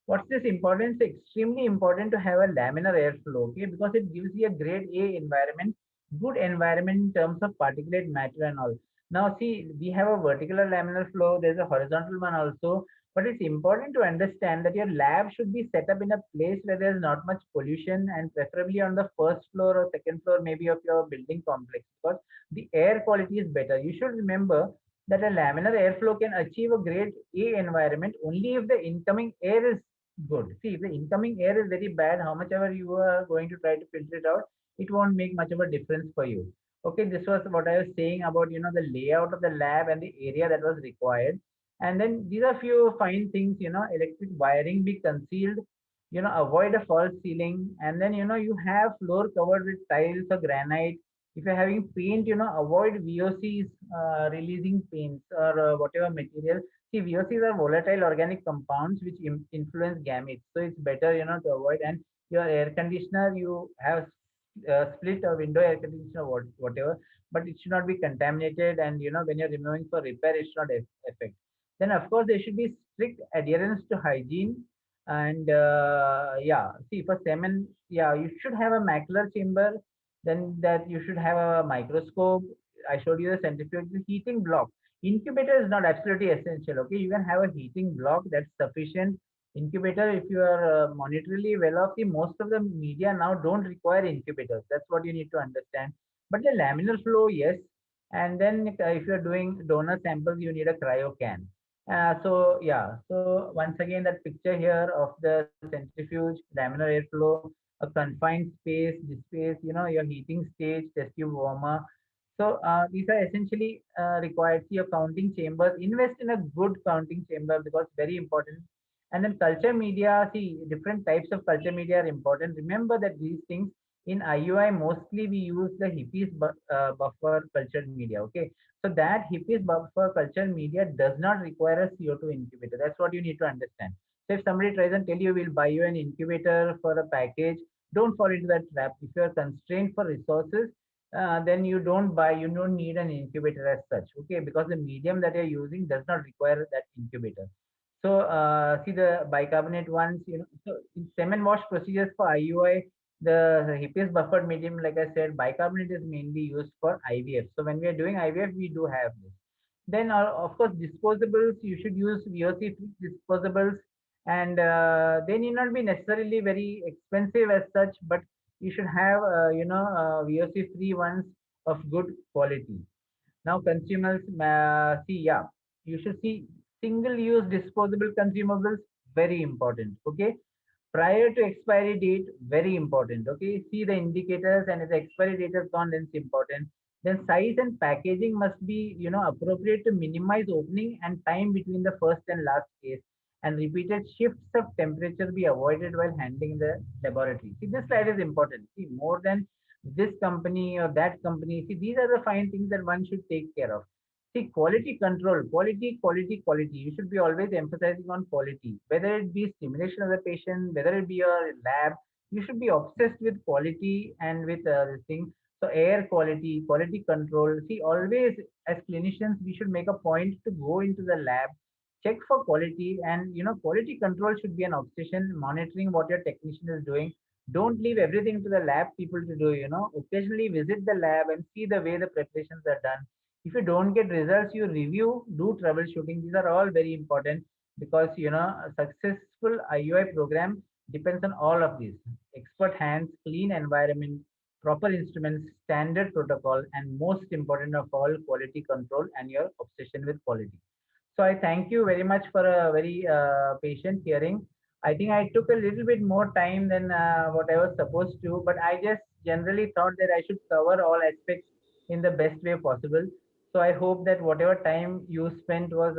What's this importance? Extremely important to have a laminar airflow, okay, because it gives you a grade A environment, good environment in terms of particulate matter and all. Now see, we have a vertical laminar flow, there's a horizontal one also, but it's important to understand that your lab should be set up in a place where there's not much pollution, and preferably on the first floor or second floor maybe of your building complex, because the air quality is better. You should remember that a laminar airflow can achieve a grade A environment only if the incoming air is good. See, if the incoming air is very bad, how much ever you are going to try to filter it out, it won't make much of a difference for you. Okay, this was what I was saying about the layout of the lab and the area that was required. And then these are few fine things, electric wiring be concealed, avoid a false ceiling, and then you have floor covered with tiles or granite. If you're having paint, avoid VOCs, releasing paints or whatever material. See, VOCs are volatile organic compounds which influence gametes. So it's better, to avoid. And your air conditioner, you have split or window air conditioner, whatever, but it should not be contaminated. And, when you're removing for repair, it should not affect. Then, of course, there should be strict adherence to hygiene. And yeah, see, for semen, yeah, you should have a macular chamber. Then that you should have a microscope. I showed you the centrifuge, the heating block. Incubator is not absolutely essential. Okay, you can have a heating block, that's sufficient. Incubator, if you are monetarily well off, the most of the media now don't require incubators. That's what you need to understand. But the laminar flow, yes. And then if you're doing donor samples, you need a cryo can. So yeah, so once again, that picture here of the centrifuge, laminar airflow, a confined space, this space, your heating stage, test tube warmer. So these are essentially required. See, your counting chambers, invest in a good counting chamber because very important. And then culture media, see, different types of culture media are important. Remember that these things in IUI, mostly we use the buffer cultured media, okay? So that HIPPIES buffer cultured media does not require a CO2 incubator. That's what you need to understand. So if somebody tries and tell you, we'll buy you an incubator for a package, don't fall into that trap. If you are constrained for resources, then you don't need an incubator as such, okay? Because the medium that you're using does not require that incubator. So see the bicarbonate ones, so in semen wash procedures for IUI, the HIPPIES buffered medium, like I said, bicarbonate is mainly used for IVF. So when we are doing IVF, we do have this. Then of course, disposables, you should use VOC disposables, and they need not be necessarily very expensive as such, but you should have, VOC free ones of good quality. Now consumers, see, yeah, you should see single-use disposable consumables, very important, okay? Prior to expiry date, very important, okay? See the indicators, and if the expiry date is gone, then it's important. Then size and packaging must be, appropriate to minimize opening and time between the first and last case. And repeated shifts of temperature be avoided while handling the laboratory. See, this slide is important. See, more than this company or that company. See, these are the fine things that one should take care of. See, quality control, quality, quality, quality. You should be always emphasizing on quality, whether it be stimulation of the patient, whether it be your lab. You should be obsessed with quality and with this thing. So air quality, quality control. See, always as clinicians, we should make a point to go into the lab, check for quality, and quality control should be an obsession. Monitoring what your technician is doing. Don't leave everything to the lab people to do. Occasionally visit the lab and see the way the preparations are done. If you don't get results, you review, do troubleshooting. These are all very important because a successful IUI program depends on all of these: expert hands, clean environment, proper instruments, standard protocol, and most important of all, quality control and your obsession with quality. So I thank you very much for a very patient hearing. I think I took a little bit more time than what I was supposed to, but I just generally thought that I should cover all aspects in the best way possible. So I hope that whatever time you spent was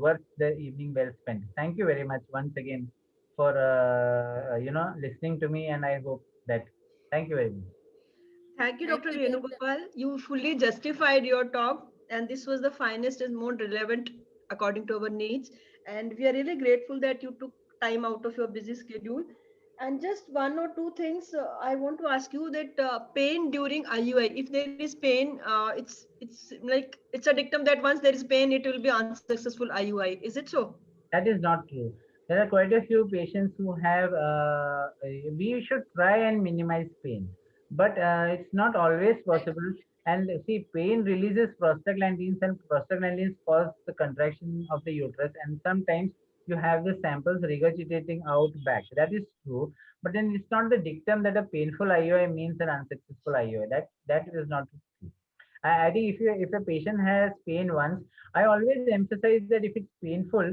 worth the evening well spent. Thank you very much once again for listening to me, and I hope that. Thank you very much. Thank you, Thank Dr. you, Doctor. Venugopal. You fully justified your talk, and this was the finest and more relevant according to our needs. And we are really grateful that you took time out of your busy schedule. And just one or two things I want to ask you that pain during IUI. If there is pain, it's like it's a dictum that once there is pain, it will be unsuccessful IUI. Is it so? That is not true. There are quite a few patients who have, we should try and minimize pain, but it's not always possible. And see, pain releases prostaglandins, and prostaglandins cause the contraction of the uterus, and sometimes you have the samples regurgitating out back. That is true, but then it's not the dictum that a painful IUI means an unsuccessful IUI. That is not true. I think if a patient has pain once, I always emphasize that if it's painful,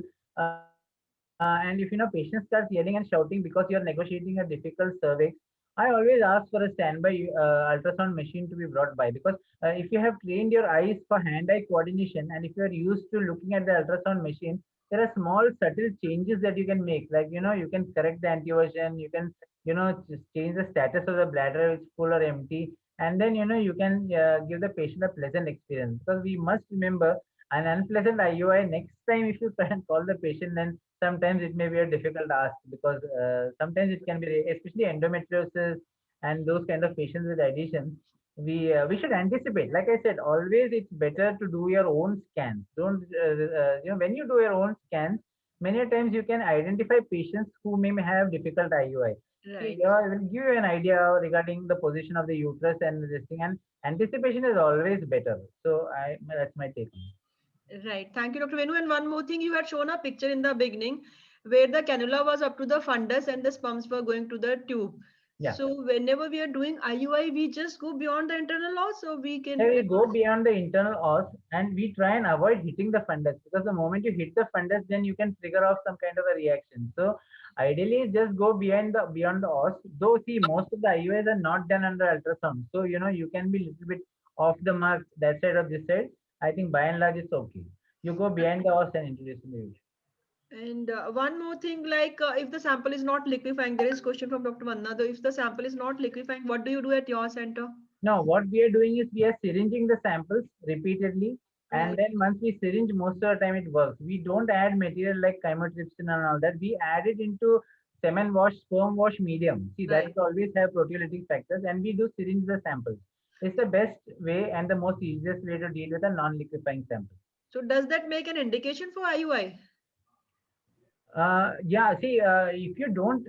and if patient starts yelling and shouting because you're negotiating a difficult cervix, I always ask for a standby ultrasound machine to be brought by, because if you have trained your eyes for hand-eye coordination, and if you are used to looking at the ultrasound machine, there are small subtle changes that you can make. Like you can correct the anteversion, you can just change the status of the bladder, it's full or empty, and then you can give the patient a pleasant experience. Because we must remember, an unpleasant IUI next time, if you try and call the patient, then sometimes it may be a difficult ask, because sometimes it can be, especially endometriosis and those kind of patients with additions. We should anticipate. Like I said, always it's better to do your own scans. Don't when you do your own scans, many times you can identify patients who may have difficult IUI. Right. I will give you an idea regarding the position of the uterus and this thing, and anticipation is always better. So that's my take. Right. Thank you, Dr. Venu. And one more thing, you had shown a picture in the beginning where the cannula was up to the fundus and the sperms were going to the tube. Yeah. So whenever we are doing IUI, we just go beyond the internal os, so we can. We go beyond the internal os, and we try and avoid hitting the fundus, because the moment you hit the fundus, then you can trigger off some kind of a reaction. So ideally, just go beyond the os. Though see, most of the IUIs are not done under ultrasound, so you can be a little bit off the mark that side or this side. I think by and large it's okay. You go behind the os and introduce the uterus. And one more thing, like if the sample is not liquefying, there is question from Dr. Vanna. Though, if the sample is not liquefying, what do you do at your center? Now, what we are doing is we are syringing the samples repeatedly, and Right. then once we syringe, most of the time it works. We don't add material like chymotrypsin and all that. We add it into semen wash, sperm wash medium. See, that Right. will always have proteolytic factors, and we do syringe the samples. It's the best way and the most easiest way to deal with a non-liquefying sample. So does that make an indication for IUI? Yeah, see, if you don't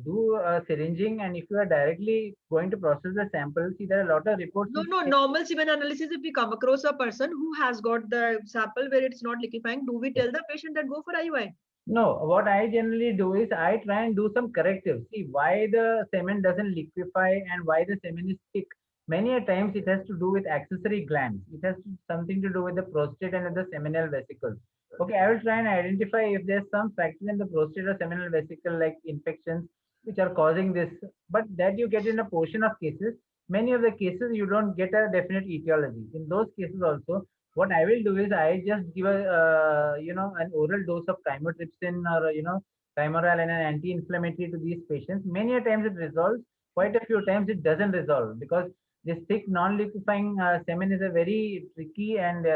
do syringing, and if you are directly going to process the sample, see, there are a lot of reports. No, normal semen analysis, if we come across a person who has got the sample where it's not liquefying, do we tell the patient that go for IUI? No, what I generally do is I try and do some corrective. See, why the semen doesn't liquefy and why the semen is thick. Many a times it has to do with accessory glands. It has something to do with the prostate and with the seminal vesicles. Okay, I will try and identify if there's some factor in the prostate or seminal vesicle like infections which are causing this. But that you get in a portion of cases. Many of the cases you don't get a definite etiology. In those cases also, what I will do is I just give a an oral dose of chymotrypsin or Kymorel and an anti-inflammatory to these patients. Many a times it resolves. Quite a few times it doesn't resolve, because this thick non-liquefying semen is a very tricky and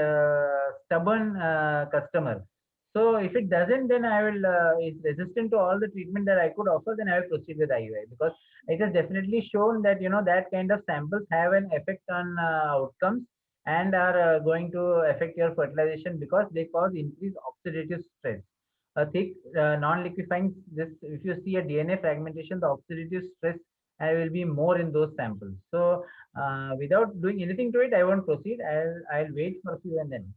stubborn customer. So if it doesn't, then I will, it's resistant to all the treatment that I could offer, then I will proceed with IUI, because it has definitely shown that, that kind of samples have an effect on outcomes and are going to affect your fertilization, because they cause increased oxidative stress. A thick non-liquefying, this, if you see a DNA fragmentation, the oxidative stress will be more in those samples. So without doing anything to it, I won't proceed. I'll wait for a few and then.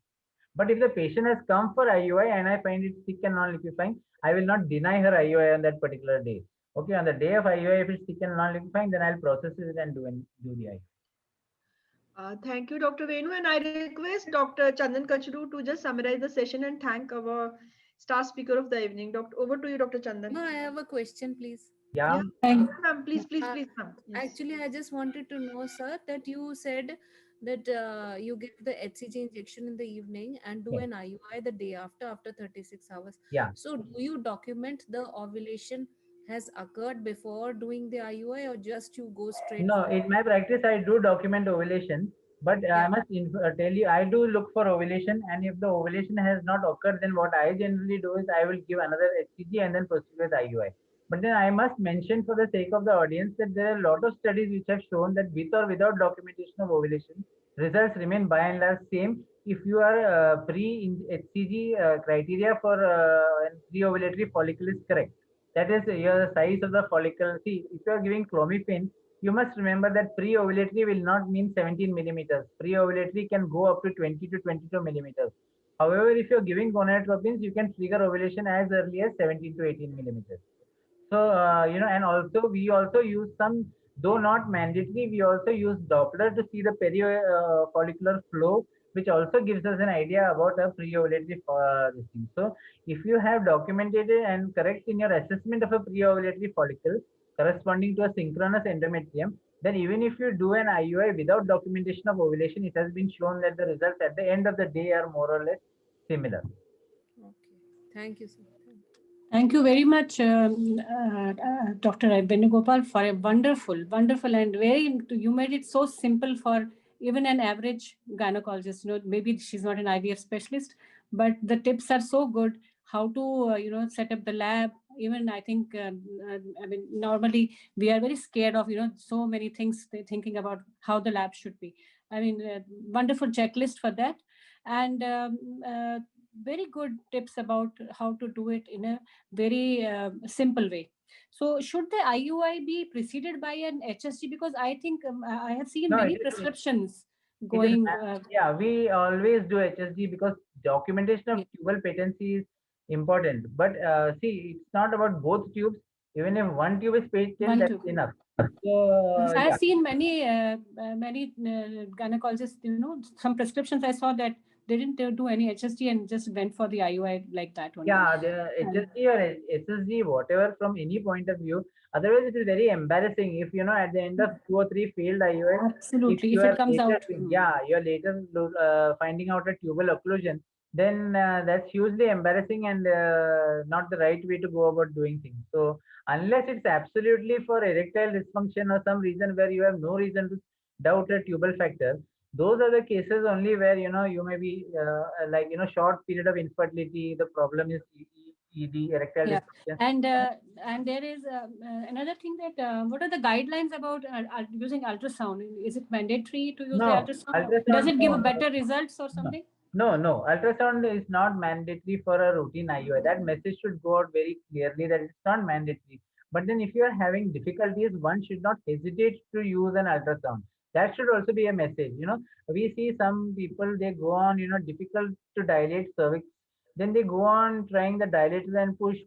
But if the patient has come for IUI and I find it thick and non-liquefying, I will not deny her IUI on that particular day. Okay, on the day of IUI, if it's thick and non-liquefying, then I'll process it and do the IUI. Thank you, Dr. Venu. And I request Dr. Chandan Kachru to just summarize the session and thank our star speaker of the evening. Over to you, Dr. Chandan. No, I have a question, please. Yeah. Ma'am, please, ma'am. Yes. Actually, I just wanted to know, sir, that you said that you give the HCG injection in the evening and do Yes. an IUI the day after 36 hours. Yeah. So do you document the ovulation has occurred before doing the IUI, or just you go straight? No, in my practice, I do document ovulation, but I Yeah. must tell you, I do look for ovulation, and if the ovulation has not occurred, then what I generally do is I will give another HCG and then proceed with IUI. But then I must mention, for the sake of the audience, that there are a lot of studies which have shown that with or without documentation of ovulation, results remain by and large same if you are pre-HCG criteria for pre-ovulatory follicle is correct. That is, your size of the follicle. See, if you are giving clomiphene, you must remember that pre-ovulatory will not mean 17 millimeters. Pre-ovulatory can go up to 20 to 22 millimeters. However, if you're giving gonadotropins, you can trigger ovulation as early as 17 to 18 millimeters. So, and also we also use some, though not mandatory, we also use Doppler to see the follicular flow, which also gives us an idea about a pre-ovulatory this thing. So, if you have documented and correct in your assessment of a pre-ovulatory follicle corresponding to a synchronous endometrium, then even if you do an IUI without documentation of ovulation, it has been shown that the results at the end of the day are more or less similar. Okay. Thank you, sir. Thank you very much, Dr. Venugopal, for a wonderful, and very, you made it so simple for even an average gynecologist. Maybe she's not an IVF specialist, but the tips are so good. How to, set up the lab. Even I think, normally we are very scared of, so many things, thinking about how the lab should be. Wonderful checklist for that. And very good tips about how to do it in a very simple way. So should the IUI be preceded by an HSG? Because I think I have seen many prescriptions going. Yeah, we always do HSG because documentation of tubal patency is important. But see, it's not about both tubes. Even if one tube is patent, that's enough. So, I have seen many gynecologists, some prescriptions I saw that they didn't do any HSG and just went for the IUI like that only. Yeah, the HSG or SSG, whatever, from any point of view. Otherwise, it is very embarrassing if, at the end of 2 or 3 failed IUI, absolutely, if it comes later, out. Yeah, you're later finding out a tubal occlusion, then that's hugely embarrassing and not the right way to go about doing things. So unless it's absolutely for erectile dysfunction or some reason where you have no reason to doubt a tubal factor, those are the cases only where, you may be short period of infertility, the problem is ED, erectile dysfunction. And there is another thing that what are the guidelines about using ultrasound? Is it mandatory to use the ultrasound? Does it give better results or something? No, ultrasound is not mandatory for a routine IUI. That message should go out very clearly that it's not mandatory. But then if you are having difficulties, one should not hesitate to use an ultrasound. That should also be a message. We see some people, they go on, difficult to dilate cervix. Then they go on trying the dilator and push,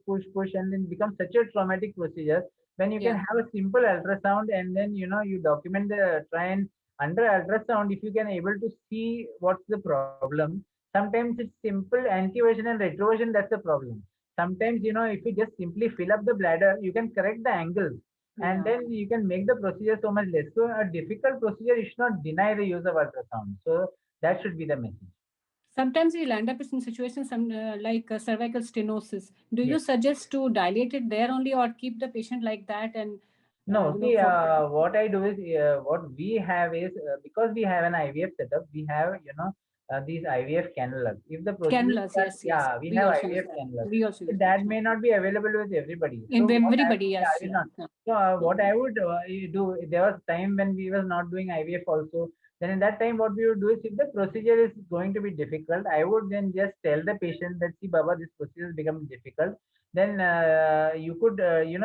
and then become such a traumatic procedure. When you can have a simple ultrasound and then, you document try and under ultrasound, if you can able to see what's the problem, sometimes it's simple anteversion and retroversion, that's the problem. Sometimes, if you just simply fill up the bladder, you can correct the angle and then you can make the procedure so much less. So a difficult procedure, you should not deny the use of ultrasound. So that should be the message. Sometimes we land up in situations like cervical stenosis. Do you suggest to dilate it there only or keep the patient like that? And no, see, what I do is, what we have is, because we have an IVF setup, we have, these IVF cannulas. If the procedure Cannulas, start, yes, yes. yeah, we We have also use IVF that. cannulas. We also So use that that. may not be available with everybody. In So what everybody, yeah, yes. I will Yeah. not. Yeah. So what I would do, there was time when we was not doing IVF also. Then in that time, what we would do is, if the procedure is going to be difficult, I would then just tell the patient that, see, Baba, this procedure is becoming difficult. Then you could,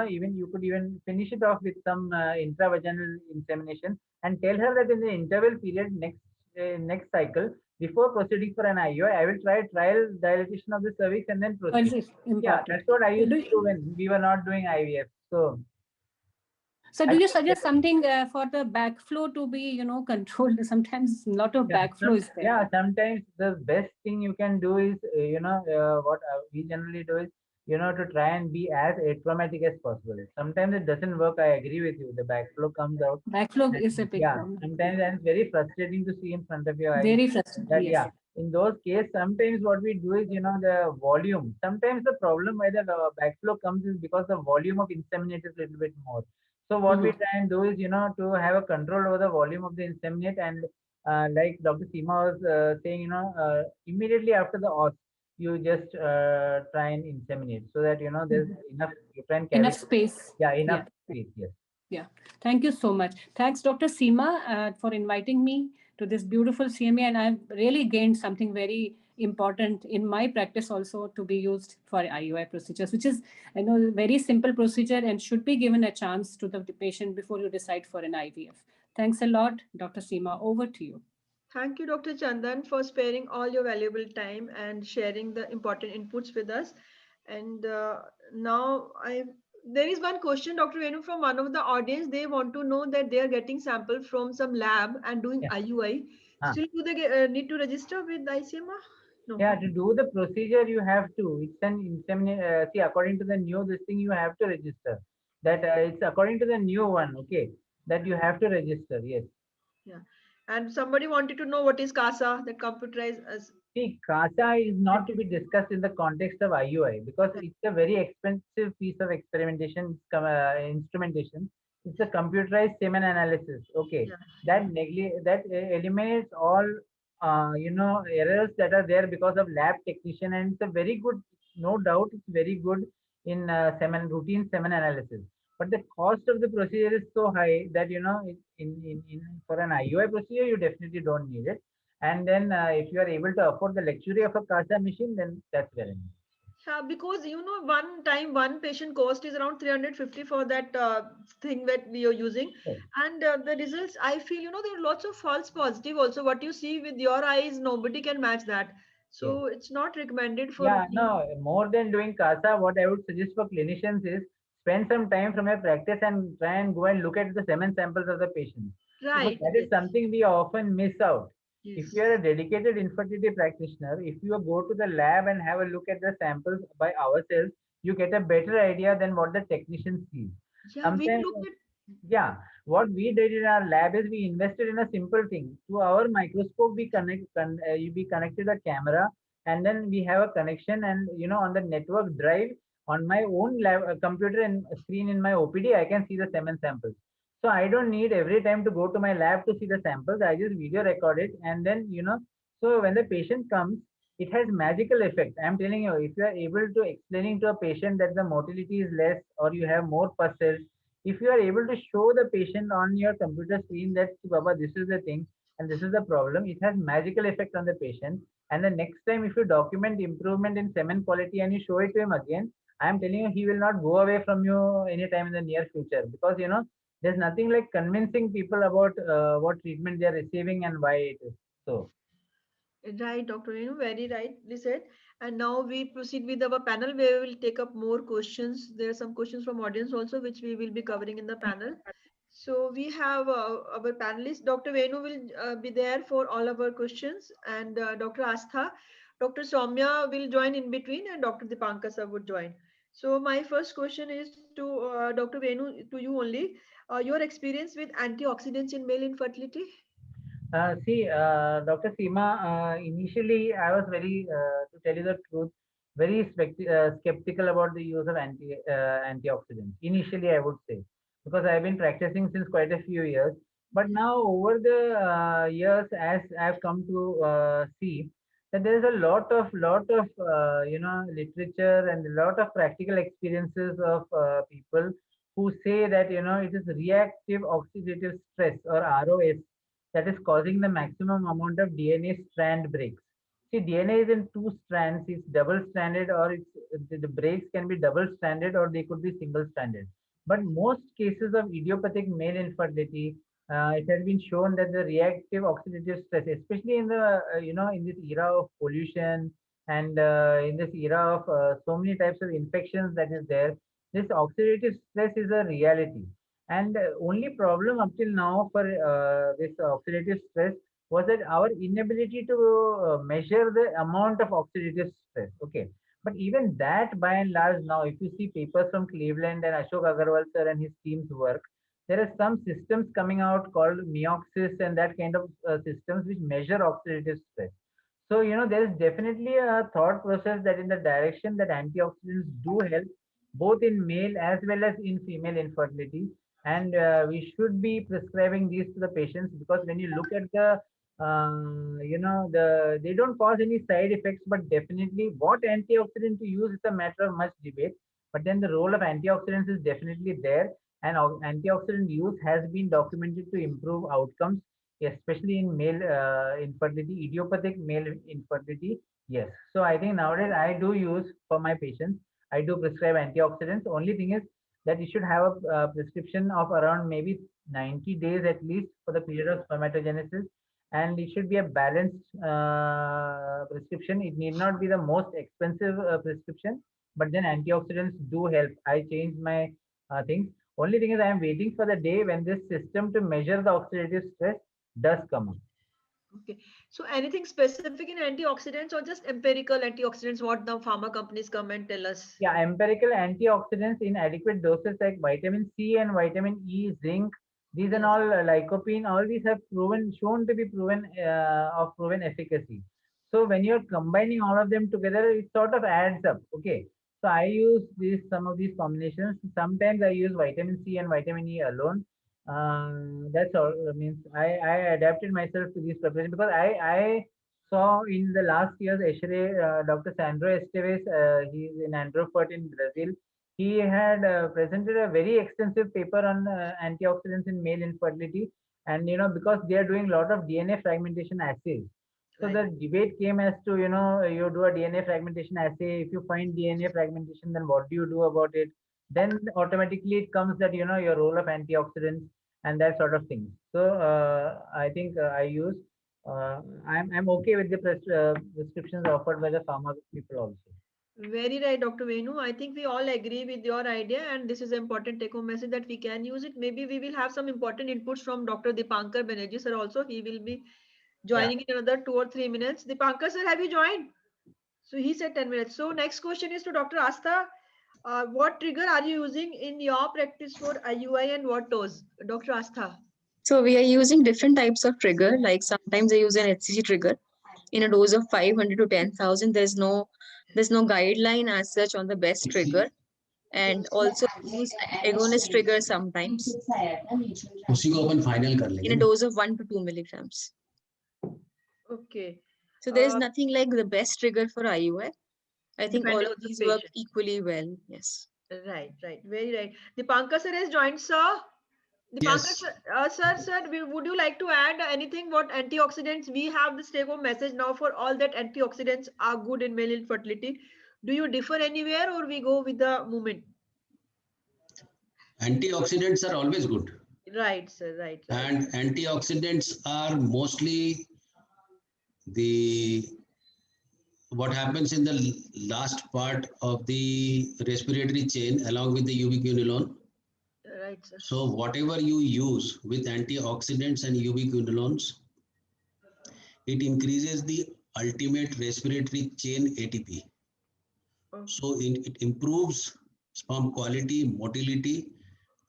even you could even finish it off with some intravaginal insemination, and tell her that in the interval period next cycle, before proceeding for an IUI, I will try trial dilatation of the cervix and then Well, proceed. it's Yeah, important. that's what I used Do, to do when we were not doing IVF. So so I do you think suggest something for the backflow to be, controlled? Sometimes a lot of yeah, backflow is there. yeah, sometimes the best thing you can do is, what we generally do is, to try and be as atraumatic as possible. Sometimes it doesn't work. I agree with you. The backflow comes out. Backflow And is a big yeah, problem. sometimes and it's very frustrating to see in front of your eyes. Very frustrating. That Yes. yeah, in those cases, sometimes what we do is, the volume. Sometimes the problem why the backflow comes is because the volume of inseminate is a little bit more. So what we Mhm. try and do is, to have a control over the volume of the inseminate, and like Dr. Seema was saying, immediately after the os, you just try and inseminate so that there's enough uterine Enough cavity. space. Yeah, Yeah. enough space. Yes. Yeah, thank you so much. Thanks, Dr. Seema, for inviting me to this beautiful CMA. And I've really gained something very important in my practice also to be used for IUI procedures, which is, I know, a very simple procedure and should be given a chance to the patient before you decide for an IVF. Thanks a lot, Dr. Seema. Over to you. Thank you, Dr. Chandan, for sparing all your valuable time and sharing the important inputs with us. And now there is one question, Dr. Venu, from one of the audience. They want to know that they are getting sample from some lab and doing Yeah. IUI. Ah. Still, do they need to register with ICMR? No. Yeah, to do the procedure, you have to. It's an inseminate. See, according to the new this thing, you have to register. That it's according to the new one. Okay, that you have to register. Yes. Yeah. And somebody wanted to know what is CASA, the computerized as. See, CASA is not to be discussed in the context of IUI because it's a very expensive piece of experimentation, instrumentation. It's a computerized semen analysis. Okay, Yeah. that eliminates all errors that are there because of lab technician, and it's a very good, no doubt, it's very good in routine semen analysis. But the cost of the procedure is so high that in for an IUI procedure you definitely don't need it. And then if you are able to afford the luxury of a CASA machine, then that's very nice. Yeah, because one time one patient cost is around 350 for that thing that we are using, Yes. and the results I feel there are lots of false positive also. What you see with your eyes, nobody can match that. Yes. So it's not recommended for Yeah, routine. no, more than doing CASA, what I would suggest for clinicians is spend some time from your practice and try and go and look at the semen samples of the patient. Because Right. that is Yes. something we often miss out. If Yes. you are a dedicated infertility practitioner, if you go to the lab and have a look at the samples by ourselves, you get a better idea than what the technician sees. Yeah, we Sometimes, look at. yeah, what we did in our lab is we invested in a simple thing. To our microscope, you be connected a camera, and then we have a connection, and on the network drive on my own lab computer and screen in my OPD, I can see the semen samples. So I don't need every time to go to my lab to see the samples. I just video record it, and then so when the patient comes, it has magical effect. I'm telling you, if you are able to explaining to a patient that the motility is less or you have more pus cells, if you are able to show the patient on your computer screen that, Baba, this is the thing and this is the problem, it has magical effect on the patient. And the next time, if you document improvement in semen quality and you show it to him again, I am telling you, he will not go away from you anytime in the near future, because there's nothing like convincing people about what treatment they are receiving and why it is so. Right, Dr. Renu, very rightly said. And now we proceed with our panel where we will take up more questions. There are some questions from audience also, which we will be covering in the panel. So we have our panelists. Dr. Venu will be there for all of our questions, and Dr. Astha, Dr. Soumya will join in between, and Dr. Dipankar sir would join. So my first question is to Dr. Venu, to you only. Your experience with antioxidants in male infertility? See, Dr. Seema, initially I was to tell you the truth, very skeptical about the use of antioxidants. Initially, I would say, because I've been practicing since quite a few years. But now over the years, as I've come to see that there is a lot of literature and a lot of practical experiences of people who say that it is reactive oxidative stress or ROS that is causing the maximum amount of DNA strand breaks. See, DNA is in two strands. It's double stranded, or the breaks can be double stranded, or they could be single stranded. But most cases of idiopathic male infertility, it has been shown that the reactive oxidative stress, especially in the in this era of pollution and in this era of so many types of infections that is there, this oxidative stress is a reality. And only problem up till now for this oxidative stress was that our inability to measure the amount of oxidative stress. Okay, but even that, by and large, now if you see papers from Cleveland and Ashok Agarwal sir and his team's work, there are some systems coming out called Meoxis and that kind of systems which measure oxidative stress. So, there is definitely a thought process that in the direction that antioxidants do help both in male as well as in female infertility. And we should be prescribing these to the patients, because when you look at they don't cause any side effects, but definitely what antioxidant to use is a matter of much debate. But then the role of antioxidants is definitely there, and antioxidant use has been documented to improve outcomes, especially in male infertility, idiopathic male infertility. Yes. So I think nowadays I do use for my patients, I do prescribe antioxidants. Only thing is that you should have a prescription of around maybe 90 days at least for the period of spermatogenesis. And it should be a balanced prescription. It need not be the most expensive prescription, but then antioxidants do help. I changed my things. Only thing is I am waiting for the day when this system to measure the oxidative stress does come up. Okay. So anything specific in antioxidants or just empirical antioxidants, what the pharma companies come and tell us? Yeah, empirical antioxidants in adequate doses like vitamin C and vitamin E, zinc, these and all, lycopene, all these have shown to be proven of proven efficacy. So when you're combining all of them together, it sort of adds up. Okay. So I use some of these combinations. Sometimes I use vitamin C and vitamin E alone. That's all. Means I adapted myself to these preparations, because I saw in the last year's ESHRE, Dr. Sandro Esteves, he's in Androfert in Brazil. He had presented a very extensive paper on antioxidants in male infertility, and because they are doing a lot of DNA fragmentation assays. So Right. the debate came as to, you do a DNA fragmentation assay. If you find DNA fragmentation, then what do you do about it? Then automatically it comes that, your role of antioxidants and that sort of thing. So I think I use, I'm okay with the prescriptions offered by the pharma people also. Very right, Dr. Venu. I think we all agree with your idea, and this is an important take-home message that we can use it. Maybe we will have some important inputs from Dr. Dipankar Banerjee sir also. He will be joining in another 2 or 3 minutes. Dipankar sir, have you joined? So he said 10 minutes. So next question is to Dr. Astha. What trigger are you using in your practice for IUI and what dose? Dr. Astha. So we are using different types of trigger. Like sometimes I use an HCG trigger in a dose of 500 to 10,000. There's no guideline as such on the best trigger, and also use agonist trigger sometimes उसी को अपन final कर in लेंगे a ना। dose of 1 to 2 milligrams. Okay. So there is Uh, nothing like the best trigger for IUI. I think all Depending of on the these work patient. equally well. Yes. Right. Very right. Dipankar sir has joined, sir. Dipankar Yes. sir, would you like to add anything? What antioxidants? We have this take-home message now for all that antioxidants are good in male infertility. Do you differ anywhere or we go with the movement? Antioxidants are always good. Right, sir. Right. And antioxidants are mostly what happens in the last part of the respiratory chain along with the ubiquinolone. Right, sir. So whatever you use with antioxidants and ubiquinolones, it increases the ultimate respiratory chain ATP. So it improves sperm quality, motility,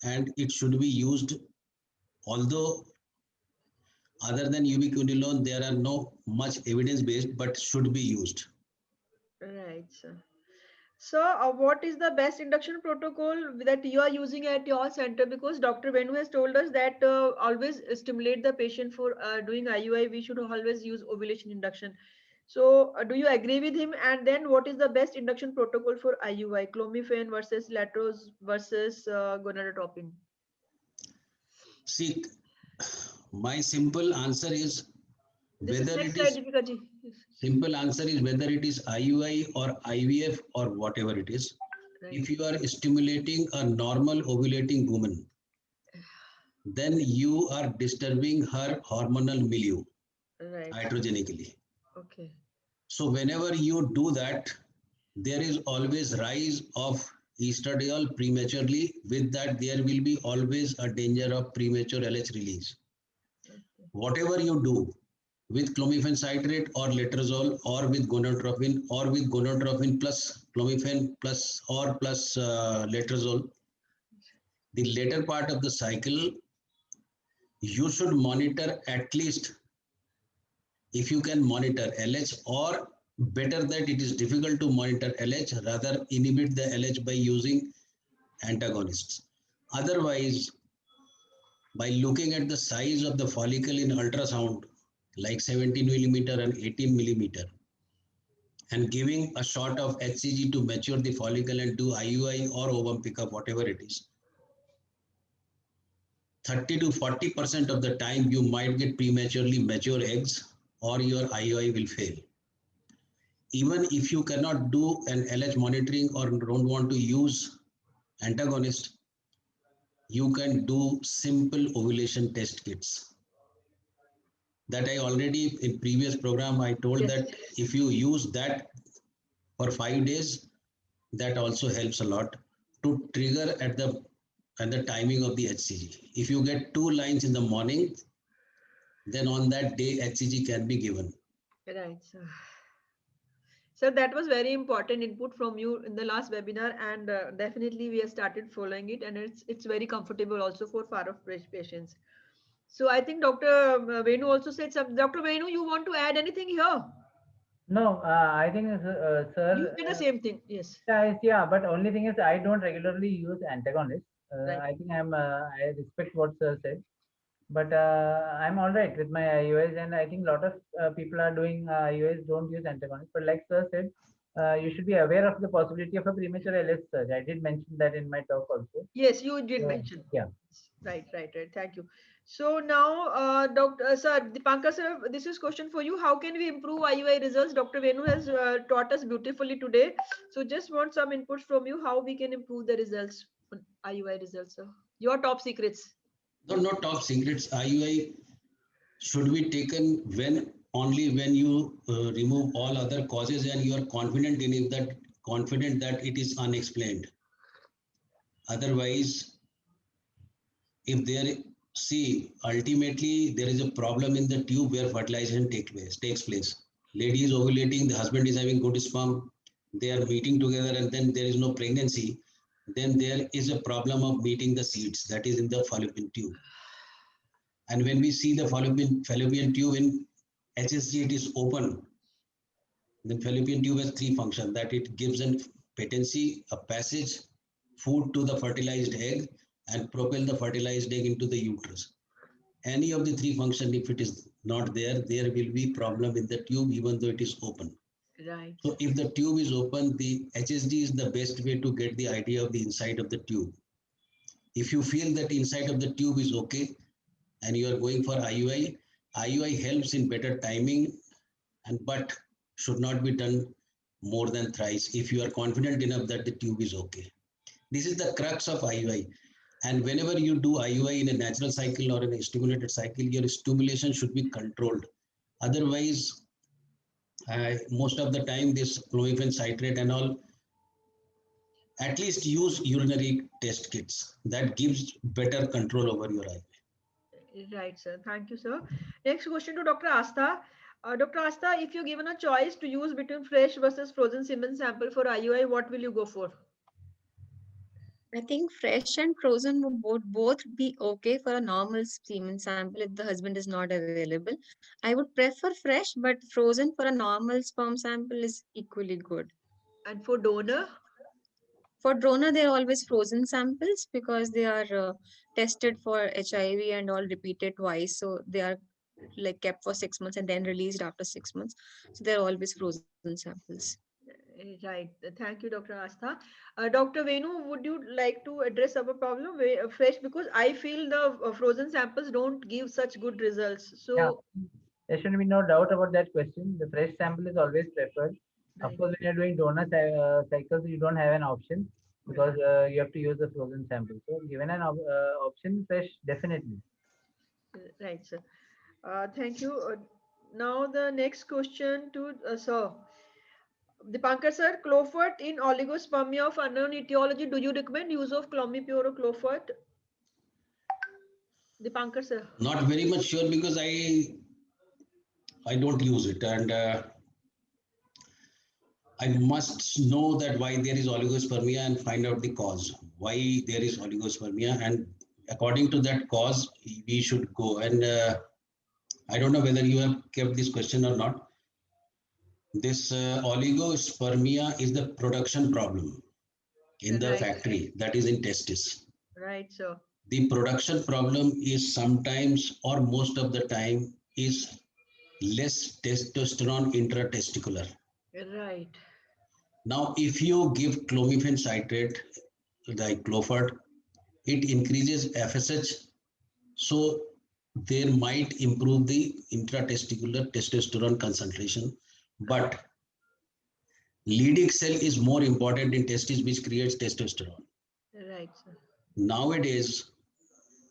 and it should be used. Although other than ubiquinolone, there are no much evidence based, but should be used. Right, sir. So, what is the best induction protocol that you are using at your center? Because Dr. Venu has told us that always stimulate the patient for doing IUI. We should always use ovulation induction. So, do you agree with him? And then, what is the best induction protocol for IUI? Clomiphene versus latrose versus gonadotropin? See, my simple answer is This is whether next it slide, is Deepika ji. Yes. simple answer is whether it is IUI or IVF or whatever it is. Right. If you are stimulating a normal ovulating woman, then you are disturbing her hormonal milieu Right. hydrogenically. Okay. So whenever you do that, there is always rise of estradiol prematurely. With that, there will be always a danger of premature LH release. Whatever you do with clomiphene citrate or letrozole or with gonadotropin or with gonadotropin plus clomiphene plus or plus letrozole, the later part of the cycle, you should monitor at least, if you can monitor LH, or better that it is difficult to monitor LH, rather inhibit the LH by using antagonists. Otherwise, by looking at the size of the follicle in ultrasound, like 17 millimeter and 18 millimeter, and giving a shot of HCG to mature the follicle and do IUI or ovum pickup, whatever it is, 30 to 40% of the time you might get prematurely mature eggs or your IUI will fail. Even if you cannot do an LH monitoring or don't want to use antagonist, you can do simple ovulation test kits. That I already in previous program, I told Yes. that if you use that for 5 days, that also helps a lot to trigger at the timing of the HCG. If you get 2 lines in the morning, then on that day HCG can be given. Right. So that was very important input from you in the last webinar, and definitely we have started following it, and it's very comfortable also for far-off patients. So I think Dr. Venu also said something. Dr. Venu, you want to add anything here? No, I think, sir. You did the same thing. Yes. Yeah, but only thing is I don't regularly use antagonists. Right. I think I respect what sir said, but I'm all right with my IUIs, and I think a lot of people are doing IUIs, don't use antagonists. But like sir said, you should be aware of the possibility of a premature LH surge. I did mention that in my talk also. Yes, you did mention. Yeah. Right. Thank you. So now, Sir Dipankar sir, this is question for you. How can we improve IUI results? Dr. Venu has taught us beautifully today. So just want some inputs from you, how we can improve the results, IUI results, sir. Your top secrets. No, not top secrets. IUI should be taken only when you remove all other causes and you are confident that it is unexplained. Otherwise, ultimately there is a problem in the tube where fertilization takes place. Lady is ovulating, the husband is having good sperm, they are meeting together, and then there is no pregnancy. Then there is a problem of meeting the seeds, that is in the fallopian tube. And when we see the fallopian tube in HSG, it is open. The fallopian tube has 3 functions, that it gives a patency, a passage, food to the fertilized egg, and propel the fertilized egg into the uterus. Any of the 3 functions, if it is not there, there will be problem in the tube even though it is open. Right. So if the tube is open, the HSG is the best way to get the idea of the inside of the tube. If you feel that inside of the tube is okay and you are going for IUI, IUI helps in better timing, but should not be done more than thrice if you are confident enough that the tube is okay. This is the crux of IUI. And whenever you do IUI in a natural cycle or in a stimulated cycle, your stimulation should be controlled. Otherwise, most of the time, this clomiphene citrate and all, at least use urinary test kits. That gives better control over your IUI. Right, sir. Thank you, sir. Next question to Dr. Asta. Dr. Asta, if you're given a choice to use between fresh versus frozen semen sample for IUI, what will you go for? I think fresh and frozen would both be okay for a normal semen sample if the husband is not available. I would prefer fresh, but frozen for a normal sperm sample is equally good. And for donor? For donor, they're always frozen samples because they are tested for HIV and all repeated twice. So they are like kept for 6 months and then released after 6 months. So they're always frozen samples. Right. Thank you, Dr. Astha. Dr. Venu, would you like to address our problem fresh? Because I feel the frozen samples don't give such good results. So, Yeah, there should be no doubt about that question. The fresh sample is always preferred. Of right. course, when you're doing donor cycles, you don't have an option because you have to use the frozen sample. So, given an option, fresh definitely. Right, sir. Thank you. Now the next question to sir. Dipankar sir, Clofert in oligospermia of unknown etiology. Do you recommend use of Clomipure or Clofert? Dipankar sir. Not very much sure because I don't use it, and I must know that why there is oligospermia and find out the cause. Why there is oligospermia, and according to that cause, we should go. And I don't know whether you have kept this question or not. This oligospermia is the production problem in the Right. factory, that is in testis. Right, sir. The production problem is sometimes or most of the time is less testosterone intratesticular. Right. Now, if you give clomiphene citrate like Clofert, it increases FSH, so there might improve the intratesticular testosterone concentration, but Leydig cell is more important in testis, which creates testosterone. Right, sir. Nowadays,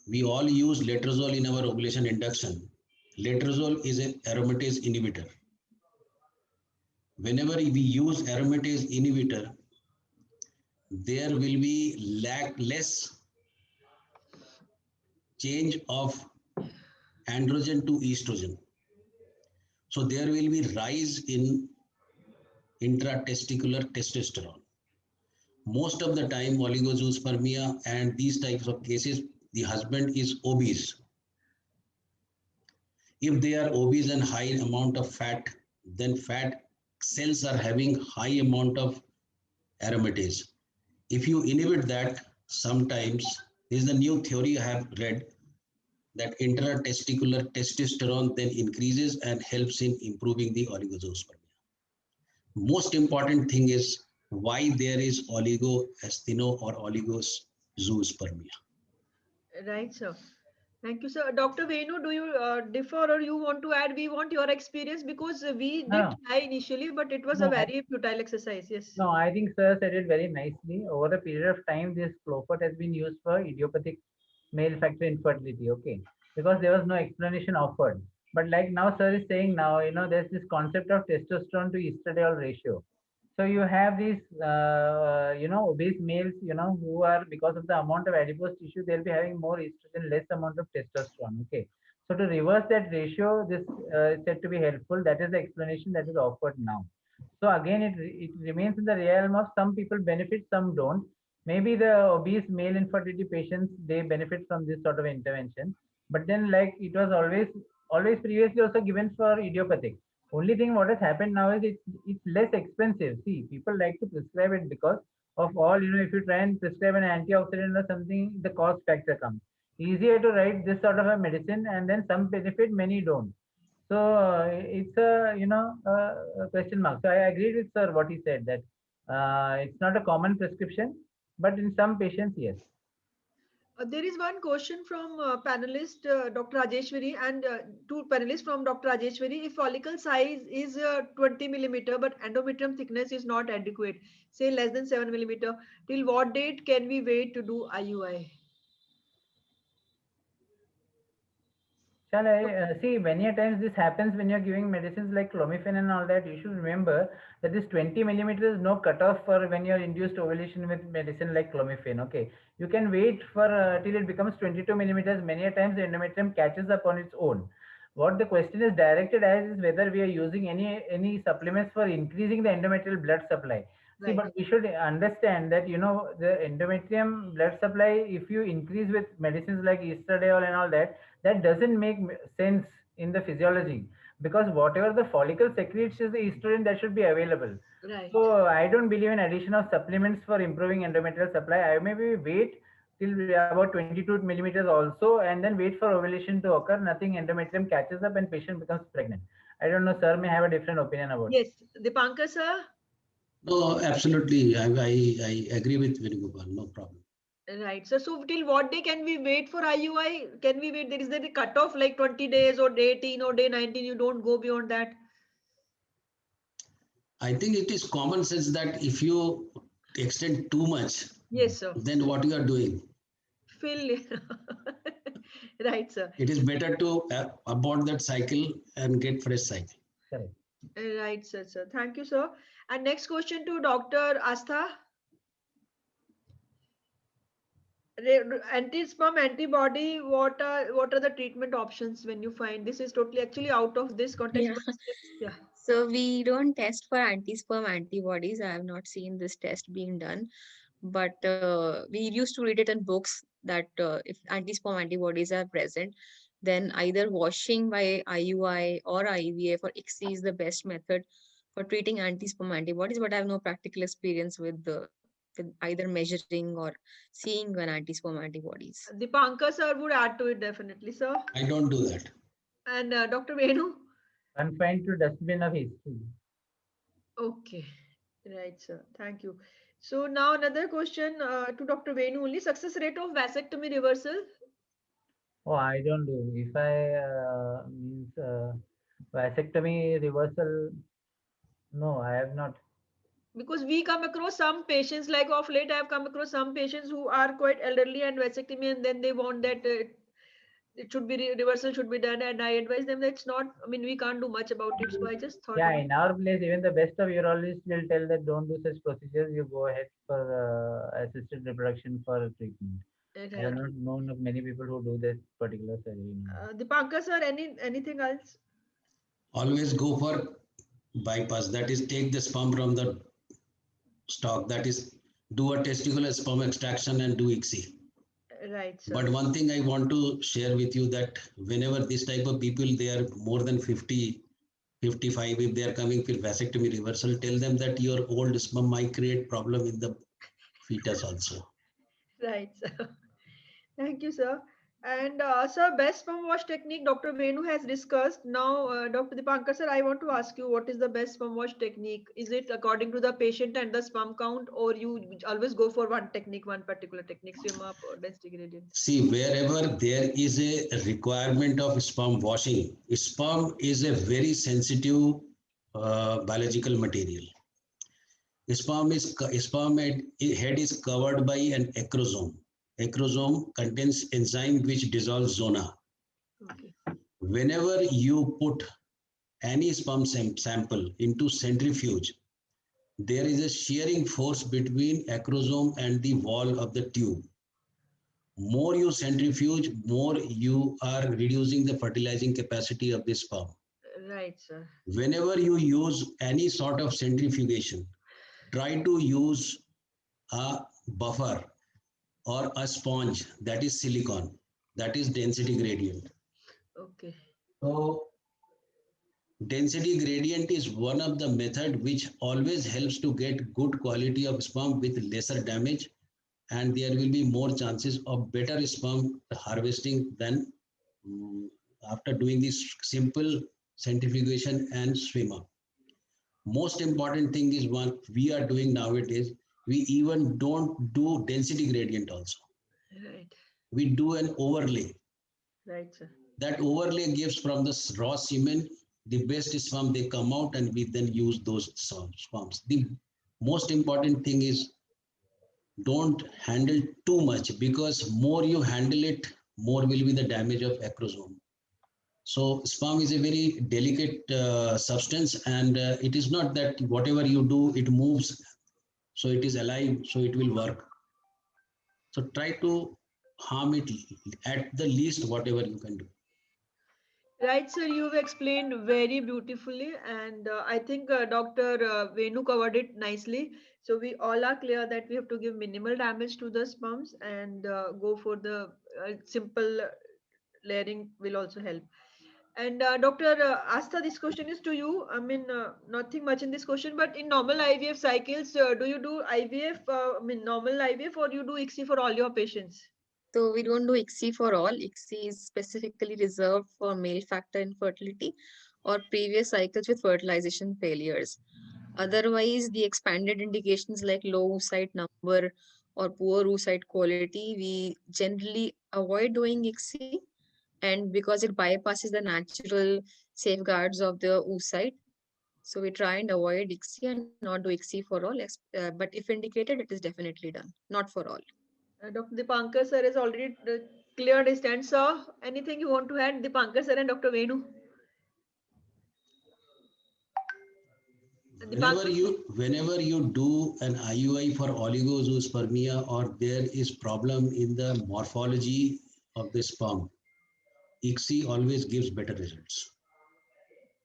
we all use letrozole in our ovulation induction. Letrozole is an aromatase inhibitor. Whenever we use aromatase inhibitor, there will be less change of androgen to estrogen. So there will be rise in intratesticular testosterone. Most of the time, oligozoospermia and these types of cases, the husband is obese. If they are obese and high amount of fat, then fat cells are having high amount of aromatase. If you inhibit that, sometimes this is the new theory I have read, that intratesticular testosterone then increases and helps in improving the oligozoospermia. Most important thing is why there is oligoastheno or oligozoospermia. Right, sir. Thank you, sir. Dr. Venu, do you differ or you want to add? We want your experience because we did No. try initially, but it was a No. very futile exercise. Yes. No, I think sir said it very nicely. Over a period of time, this Clofert has been used for idiopathic male factor infertility, okay? Because there was no explanation offered. But like now sir is saying now, there's this concept of testosterone to estradiol ratio. So you have these, obese males, who are, because of the amount of adipose tissue, they'll be having more estrogen, less amount of testosterone, okay? So to reverse that ratio, this is said to be helpful. That is the explanation that is offered now. So again, it remains in the realm of some people benefit, some don't. Maybe the obese male infertility patients, they benefit from this sort of intervention. But then like it was always previously also given for idiopathic. Only thing what has happened now is it's less expensive. See, people like to prescribe it because of all, if you try and prescribe an antioxidant or something, the cost factor comes. Easier to write this sort of a medicine and then some benefit, many don't. So it's a question mark. So I agreed with sir what he said, that it's not a common prescription, but in some patients, yes. There is one question from panelist Dr. Rajeshwari and two panelists from Dr. Rajeshwari. If follicle size is 20 millimeter, but endometrium thickness is not adequate, say less than 7 millimeter, till what date can we wait to do IUI? Shall I see, many a times this happens when you're giving medicines like clomiphene and all that. You should remember that this 20 millimeters is no cutoff for when you're induced ovulation with medicine like clomiphene. Okay, you can wait for till it becomes 22 millimeters. Many a times the endometrium catches up on its own. What the question is directed as is whether we are using any supplements for increasing the endometrial blood supply. See, Right. but we should understand that the endometrium blood supply, if you increase with medicines like estradiol and all that, that doesn't make sense in the physiology. because whatever the follicle secretes is the estrogen that should be available. Right. So I don't believe in addition of supplements for improving endometrial supply. I maybe wait till about 22 millimeters also, and then wait for ovulation to occur. Nothing, endometrium catches up and patient becomes pregnant. I don't know, sir may have a different opinion about it. Yes, Dipankar sir. No, absolutely. I agree with Venugopal. No problem. Right. So till what day can we wait for IUI? Can we wait? There a cutoff like 20 days or day 18 or day 19. You don't go beyond that. I think it is common sense that if you extend too much, Yes, sir. then what you are doing? Fill. Right, sir. It is better to abort that cycle and get fresh cycle. Correct. Right, sir. Thank you, sir. And next question to Dr. Astha. Anti-sperm antibody, what are the treatment options when you find this is totally actually out of this context? Yeah. But yeah. So we don't test for anti-sperm antibodies. I have not seen this test being done, but we used to read it in books that if anti-sperm antibodies are present, then either washing by IUI or IVF or ICSI is the best method for treating anti-sperm antibodies. But I have no practical experience with either measuring or seeing an anti-sperm antibodies. Dipankar sir would add to it definitely, sir. I don't do that. And Dr. Venu? Confined to dustbin of history. Okay. Right, sir. Thank you. So now another question to Dr. Venu only. Success rate of vasectomy reversal? Oh, I don't do. If I means vasectomy reversal, no, I have not. Because we come across some patients, like of late, I have come across some patients who are quite elderly and vasectomy, and then they want that it should be reversal should be done, and I advise them that it's not. I mean, we can't do much about it. So I just thought. Yeah, in our place, even the best of urologists will tell that don't do such procedures. You go ahead for assisted reproduction for treatment. I have not known of many people who do this particular surgery. Dipankar sir, anything else? Always go for bypass. That is, take the sperm from the stock. That is, do a testicular sperm extraction and do ICSI. Right, sir. But one thing I want to share with you that whenever this type of people, they are more than 50, 55, if they are coming for vasectomy reversal, tell them that your old sperm might create problem in the fetus also. Right, sir. Thank you, sir. And sir, best sperm wash technique Dr. Venu has discussed. Now, Dr. Dipankar sir, I want to ask you, what is the best sperm wash technique? Is it according to the patient and the sperm count, or you always go for one technique, one particular technique, swim up or density gradient? See, wherever there is a requirement of sperm washing, sperm is a very sensitive biological material. Sperm head is covered by an acrosome. Acrosome contains enzyme which dissolves zona. Okay. Whenever you put any sperm sample into centrifuge, there is a shearing force between acrosome and the wall of the tube. More you centrifuge, more you are reducing the fertilizing capacity of the sperm. Right, sir. Whenever you use any sort of centrifugation, try to use a buffer or a sponge that is silicone, that is density gradient. Okay. So density gradient is one of the method which always helps to get good quality of sperm with lesser damage, and there will be more chances of better sperm harvesting than after doing this simple centrifugation and swim up. Most important thing is what we are doing nowadays, we even don't do density gradient also. Right. We do an overlay. Right, sir. That overlay gives from the raw semen the best sperm, they come out, and we then use those sperms. The most important thing is don't handle too much, because more you handle it, more will be the damage of acrosome. So sperm is a very delicate substance, and it is not that whatever you do, it moves, so it is alive, so it will work. So try to harm it at the least, whatever you can do. Right, sir, you've explained very beautifully, and I think Dr. Venu covered it nicely. So we all are clear that we have to give minimal damage to the sperms and go for the simple layering will also help. And Dr. Asta, this question is to you. I mean, nothing much in this question, but in normal IVF cycles, do you do IVF, I mean, normal IVF, or you do ICSI for all your patients? So we don't do ICSI for all. ICSI is specifically reserved for male factor infertility or previous cycles with fertilization failures. Otherwise, the expanded indications like low oocyte number or poor oocyte quality, we generally avoid doing ICSI, and because it bypasses the natural safeguards of the oocyte. So we try and avoid ICSI and not do ICSI for all, but if indicated, it is definitely done, not for all. Dr. Dipankar sir has already cleared his stand. Sir, anything you want to add, Dipankar sir and Dr. Venu? Whenever you do an IUI for oligozoospermia or there is problem in the morphology of the sperm, ICSI always gives better results.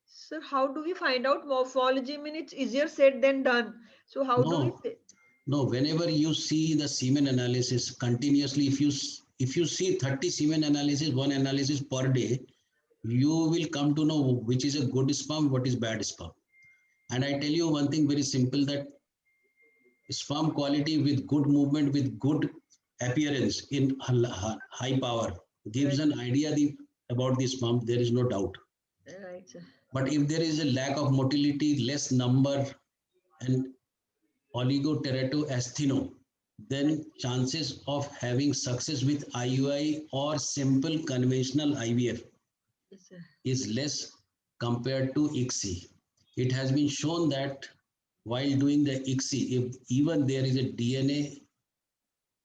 Sir, how do we find out morphology? I mean, it's easier said than done. So how do we? No, whenever you see the semen analysis continuously, if you see 30 semen analysis, one analysis per day, you will come to know which is a good sperm, what is bad sperm. And I tell you one thing very simple, that sperm quality with good movement, with good appearance in high power gives an idea about the sperm. There is no doubt. Right, sir. But if there is a lack of motility, less number, and oligoteratoastheno, then chances of having success with IUI or simple conventional IVF is less compared to ICSI. It has been shown that while doing the ICSI, if even there is a DNA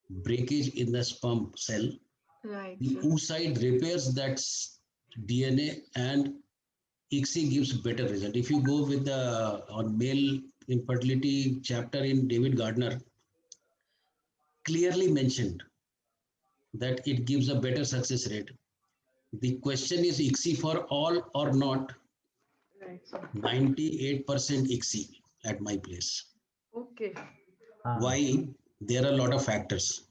breakage in the sperm cell, the oocyte repairs that DNA and ICSI gives better result. If you go with the on male infertility chapter in David Gardner, clearly mentioned that it gives a better success rate. The question is ICSI for all or not? 98% ICSI at my place. Okay. Why? There are a lot of factors.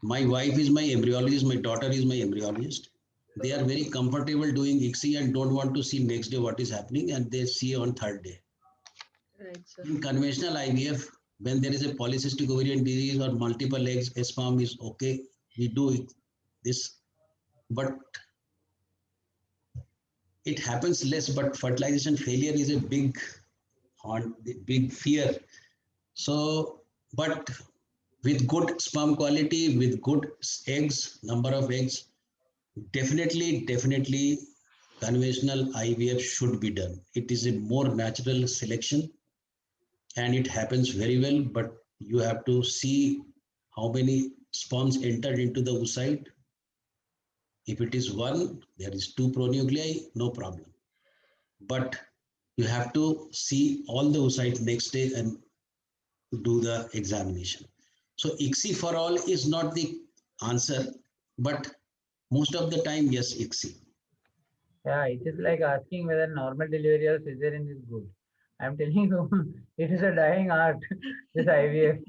My wife is my embryologist, my daughter is my embryologist. They are very comfortable doing ICSI and don't want to see next day what is happening, and they see on third day. Right, sir. In conventional IVF, when there is a polycystic ovarian disease or multiple eggs, sperm is okay. We do this, but it happens less. But fertilization failure is a big fear. So, but with good sperm quality, with good eggs, number of eggs, definitely conventional IVF should be done. It is a more natural selection and it happens very well, but you have to see how many sperms entered into the oocyte. If it is one, there is 2 pronuclei, no problem. But you have to see all the oocytes next day and do the examination. So ICSI for all is not the answer, but most of the time, yes, ICSI. Yeah, it is like asking whether normal delivery or cesarean is good. I'm telling you, it is a dying art, this IVF.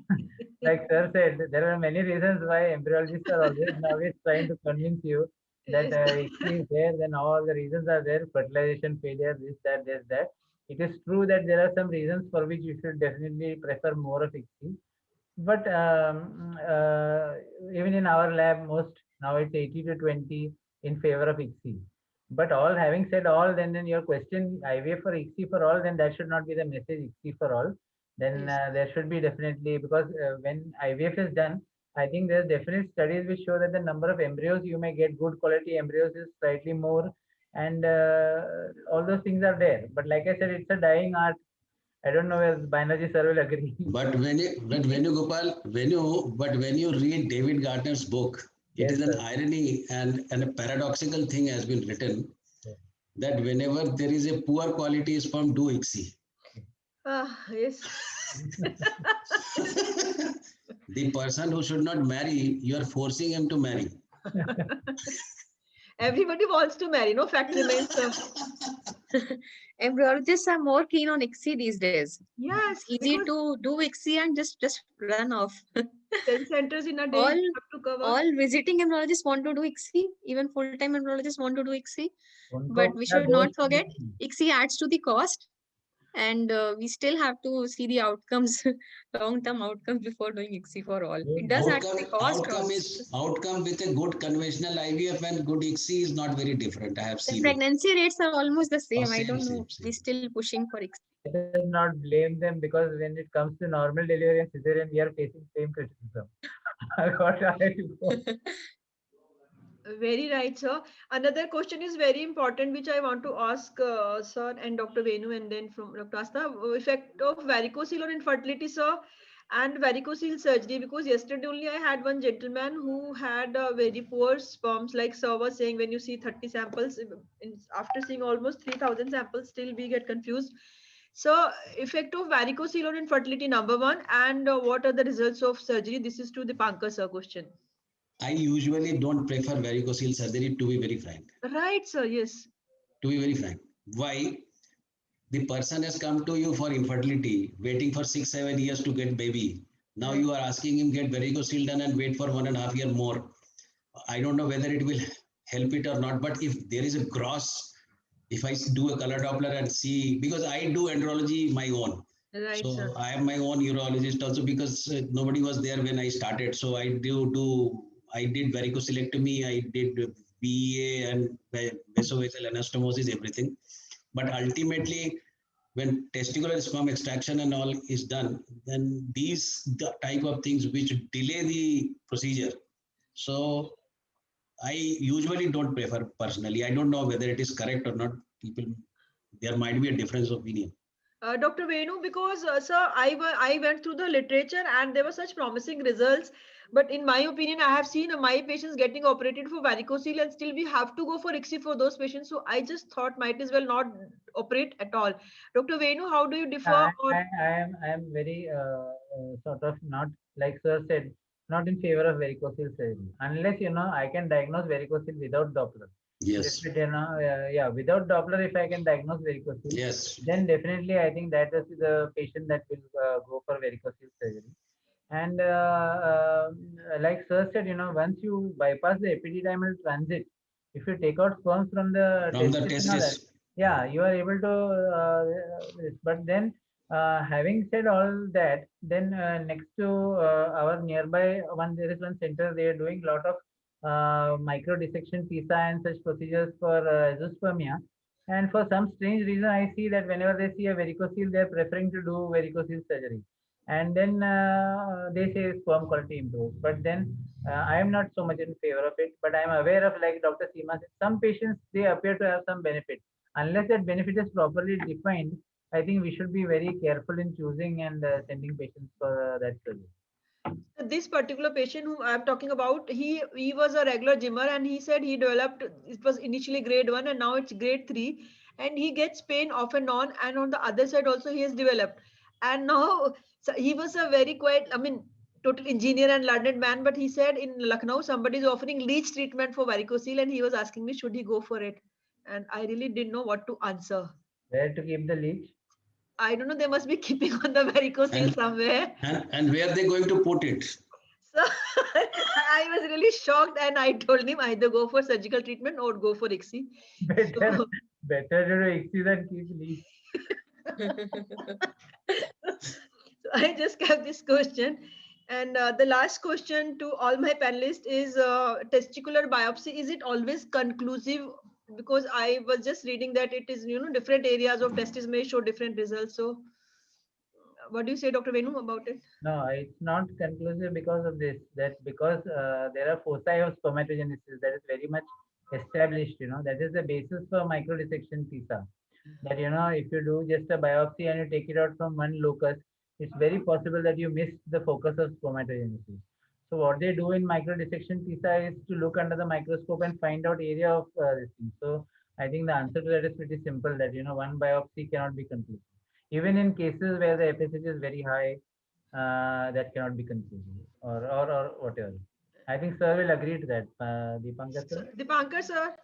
Like sir said, there are many reasons why embryologists are always trying to convince you that ICSI is there, then all the reasons are there, fertilization failure, this, that, this, that. It is true that there are some reasons for which you should definitely prefer more of ICSI. But even in our lab, now it's 80 to 20 in favor of ICSI. But all having said all, then your question IVF for ICSI for all, then that should not be the message ICSI for all. Then there should be definitely, because when IVF is done, I think there's definite studies which show that the number of embryos you may get, good quality embryos, is slightly more, and all those things are there. But like I said, it's a dying art. I don't know if Banerjee sir will agree. But when you read David Gardner's book, it is an irony and a paradoxical thing has been written that whenever there is a poor quality sperm, do ICSI. Yes. The person who should not marry, you are forcing him to marry. Everybody wants to marry, no fact remains. Embryologists are more keen on ICSI these days. Yes. It's easy to do ICSI and just run off. 10 centers in a day All- you have to cover. All visiting embryologists want to do ICSI, even full-time embryologists want to do ICSI. उनको But we अपना should not दोस्त forget, नहीं। ICSI adds to the cost, and we still have to see the outcomes, long-term outcomes before doing ICSI for all. It does add to the cost. Outcome with a good conventional IVF and good ICSI is not very different. I have The seen it. pregnancy rates are almost the same. I Same, don't know. same. We're still pushing for ICSI. Let us not blame them, because when it comes to normal delivery and cesarean, we are facing same criticism. What are you? Very right, sir. Another question is very important, which I want to ask sir and Dr. Venu, and then from Dr. Asta. Effect of varicocele on infertility, sir, and varicocele surgery. Because yesterday only I had one gentleman who had very poor sperms, like sir was saying, when you see 30 samples, after seeing almost 3,000 samples, still we get confused. So, effect of varicocele on infertility, number one, and what are the results of surgery? This is to the Pankaj sir question. I usually don't prefer varicocele surgery, to be very frank. Right, sir. Yes. To be very frank. Why? The person has come to you for infertility, waiting for 6-7 years to get baby. Now you are asking him get varicocele done and wait for 1.5 years more. I don't know whether it will help it or not, but if there is a gross, if I do a color Doppler and see, because I do andrology my own. Right, So sir. I am my own urologist also, because nobody was there when I started. So I did varicocelectomy, I did VEA and vasovagal anastomosis, everything. But ultimately, when testicular sperm extraction and all is done, then these the type of things which delay the procedure. So I usually don't prefer personally. I don't know whether it is correct or not. People, there might be a difference of opinion. Dr. Venu, because sir, I went through the literature and there were such promising results. But in my opinion, I have seen my patients getting operated for varicocele, and still we have to go for ICSI for those patients. So I just thought might as well not operate at all. Dr. Venu, how do you differ? I am very sort of not, like sir said, not in favor of varicocele surgery, unless I can diagnose varicocele without Doppler. Yes. If it, without Doppler, if I can diagnose varicocele, yes, then definitely I think that is the patient that will go for varicocele surgery. And like sir said, once you bypass the epididymal transit, if you take out sperms from the testis. Yeah, you are able to. But then, having said all that, then next to our nearby there is one center. They are doing a lot of micro dissection PISA and such procedures for azoospermia. And for some strange reason, I see that whenever they see a varicocele, they are preferring to do varicocele surgery. And then they say sperm quality improves. But then I am not so much in favor of it. But I am aware of, like Dr. Seema said, some patients, they appear to have some benefit. Unless that benefit is properly defined, I think we should be very careful in choosing and sending patients for that surgery. This particular patient whom I'm talking about, he was a regular gymmer, and he said he developed, it was initially grade 1 and now it's grade 3, and he gets pain off and on the other side also he has developed. And now, so he was a very quiet, I mean, total engineer and learned man, but he said in Lucknow somebody is offering leech treatment for varicocele, and he was asking me should he go for it, and I really didn't know what to answer. Where to keep the leech? I don't know, they must be keeping on the varicocele somewhere. And where are they going to put it? So I was really shocked, and I told him either go for surgical treatment or go for ICSI. Better to do ICSI than keep leech. So I just kept this question. And the last question to all my panelists is testicular biopsy. Is it always conclusive? Because I was just reading that it is, different areas of testis may show different results. So what do you say, Dr. Venu, about it? No, it's not conclusive because of this. That because there are foci of spermatogenesis that is very much established. That is the basis for microdissection PISA. That if you do just a biopsy and you take it out from one locus, it's very possible that you miss the focus of spermatogenesis. So what they do in microdissection PISA is to look under the microscope and find out area of this thing. So I think the answer to that is pretty simple. That one biopsy cannot be conclusive. Even in cases where the FSH is very high, that cannot be conclusive, or whatever. I think sir will agree to that. Deepankar sir. Deepankar sir.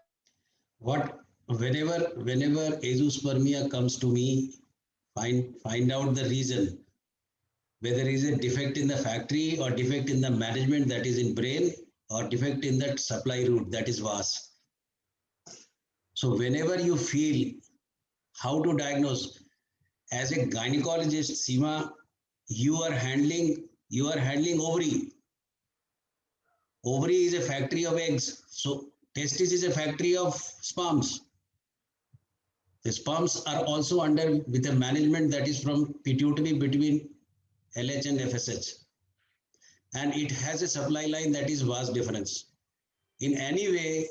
Whenever azoospermia comes to me, find out the reason. whether it is a defect in the factory or defect in the management, that is in brain, or defect in that supply route, that is VAS. So whenever you feel how to diagnose, as a gynecologist, Seema, you are handling ovary. Ovary is a factory of eggs. So testis is a factory of sperms. The sperms are also under with a management that is from pituitary between LH and FSH. And it has a supply line that is VAS difference. In any way,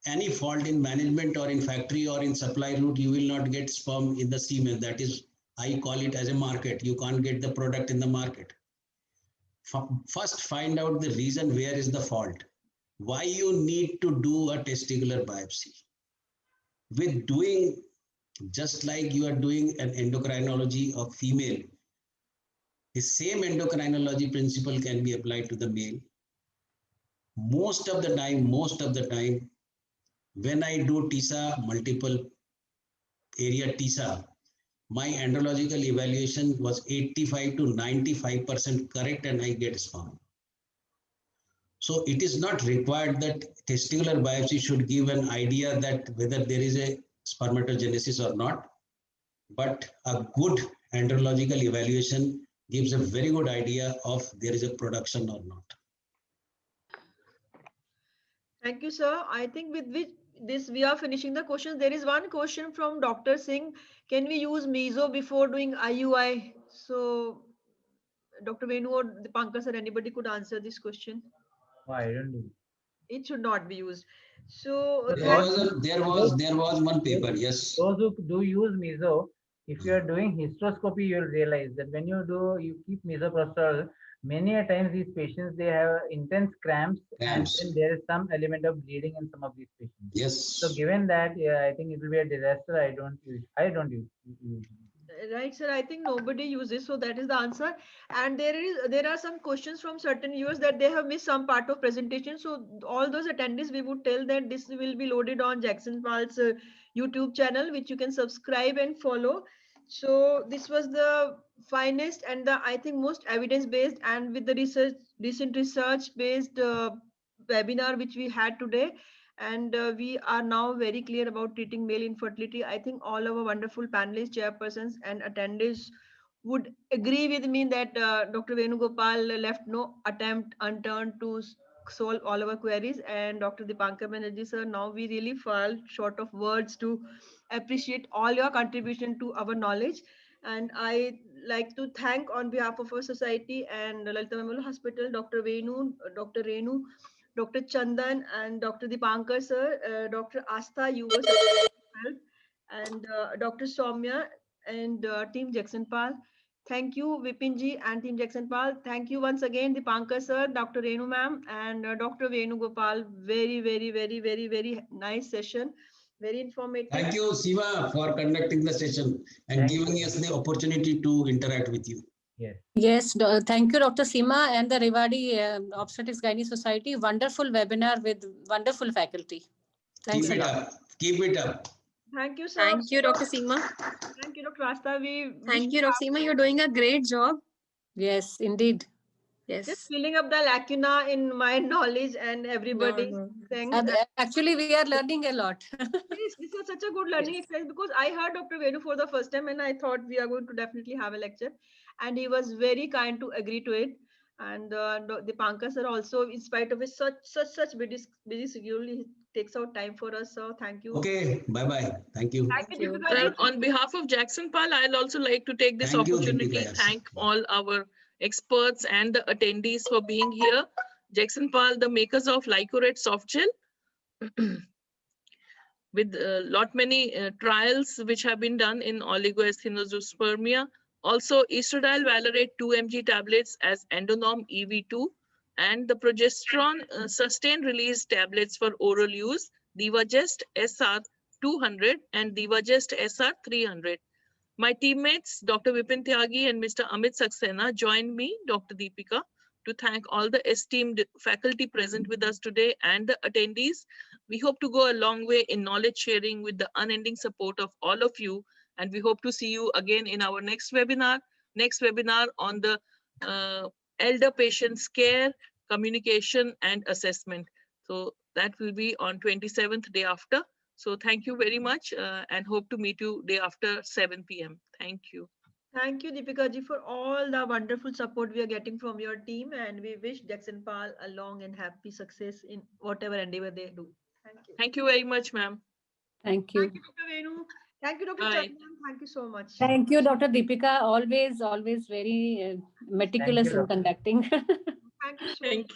any fault in management or in factory or in supply route, you will not get sperm in the semen. That is, I call it as a market. You can't get the product in the market. First, find out the reason where is the fault. Why you need to do a testicular biopsy. With doing, just like you are doing an endocrinology of female, the same endocrinology principle can be applied to the male. Most of the time, when I do TISA, multiple area TISA, my andrological evaluation was 85 to 95% correct and I get sperm. So it is not required that testicular biopsy should give an idea that whether there is a spermatogenesis or not, but a good andrological evaluation gives a very good idea of there is a production or not. Thank you, sir. I think with this we are finishing the questions. There is one question from Dr. Singh. Can we use meso before doing IUI? So Dr. Venu or Dipankar sir, anybody could answer this question. Why don't you? It should not be used. So There was one paper, yes. Those who do use meso, if you are doing hysteroscopy, you will realize that when you keep misoprostol, many a times these patients, they have intense cramps. And then there is some element of bleeding in some of these patients. Yes. So given that, yeah, I think it will be a disaster. I don't use. Right, sir. I think nobody uses, so that is the answer. And there are some questions from certain viewers that they have missed some part of presentation. So all those attendees, we would tell that this will be loaded on Jackson Pal's YouTube channel, which you can subscribe and follow. So this was the finest and the, I think, most evidence-based and with the recent research-based webinar which we had today. And we are now very clear about treating male infertility. I think all our wonderful panelists, chairpersons, and attendees would agree with me that Dr. Venugopal left no attempt unturned to solve all our queries. And Dr. Dipankar Banerjee, sir, now we really fall short of words to appreciate all your contribution to our knowledge. And I like to thank on behalf of our society and Lalita Memorial Hospital, Dr. Venu, Dr. Renu, Dr. Chandan and Dr. Dipankar sir, Dr. Astha, you were help, and Dr. Soumya and Team Jackson Pal. Thank you, Vipinji and Team Jackson Pal. Thank you once again, Dipankar sir, Dr. Renu ma'am, and Dr. Venugopal. Very, very, very, very, very nice session. Very informative. Thank you, Siva, for conducting the session and giving us the opportunity to interact with you. Yes, thank you, Dr. Seema and the Rewari Obstetrics Gynae Society. Wonderful webinar with wonderful faculty. Thanks a lot. Keep it up. Thank you, sir. Thank you, Dr. Seema. Thank you, Dr. Asta. Thank you, Dr. Seema. You're doing a great job. Yes, indeed. Yes. Just filling up the lacuna in my knowledge and everybody. Actually, we are learning a lot. Yes, this was such a good learning experience because I heard Dr. Venu for the first time and I thought we are going to definitely have a lecture. And he was very kind to agree to it. And Dipankar sir also, in spite of his such busy schedule, he takes out time for us. So thank you. Okay, bye-bye. Thank you. Thank you. On behalf of Jackson Pal, I'll also like to take this opportunity to thank all our experts and the attendees for being here. Jackson Pal, the makers of Lycorate soft gel, with many trials which have been done in oligoasthenospermia. Also, estradiol valerate 2 mg tablets as Endonorm EV2 and the progesterone sustained release tablets for oral use, Divagest SR 200 and Divagest SR 300. My teammates, Dr. Vipin Tyagi and Mr. Amit Saxena, joined me, Dr. Deepika, to thank all the esteemed faculty present with us today and the attendees. We hope to go a long way in knowledge sharing with the unending support of all of you. And we hope to see you again in our next webinar. next webinar on the elder patients care, communication and assessment. So that will be on 27th, day after. So thank you very much and hope to meet you day after 7 p.m. Thank you. Thank you, Deepika ji, for all the wonderful support we are getting from your team, and we wish Jagsonpal a long and happy success in whatever endeavor they do. Thank you. Thank you very much, ma'am. Thank you. Thank you, Dr. Venu. Thank you, Dr. Bye. Chandan. Thank you so much. Thank you, Dr. Deepika. Always very meticulous you, in Doctor. conducting. Thank you so Thank much.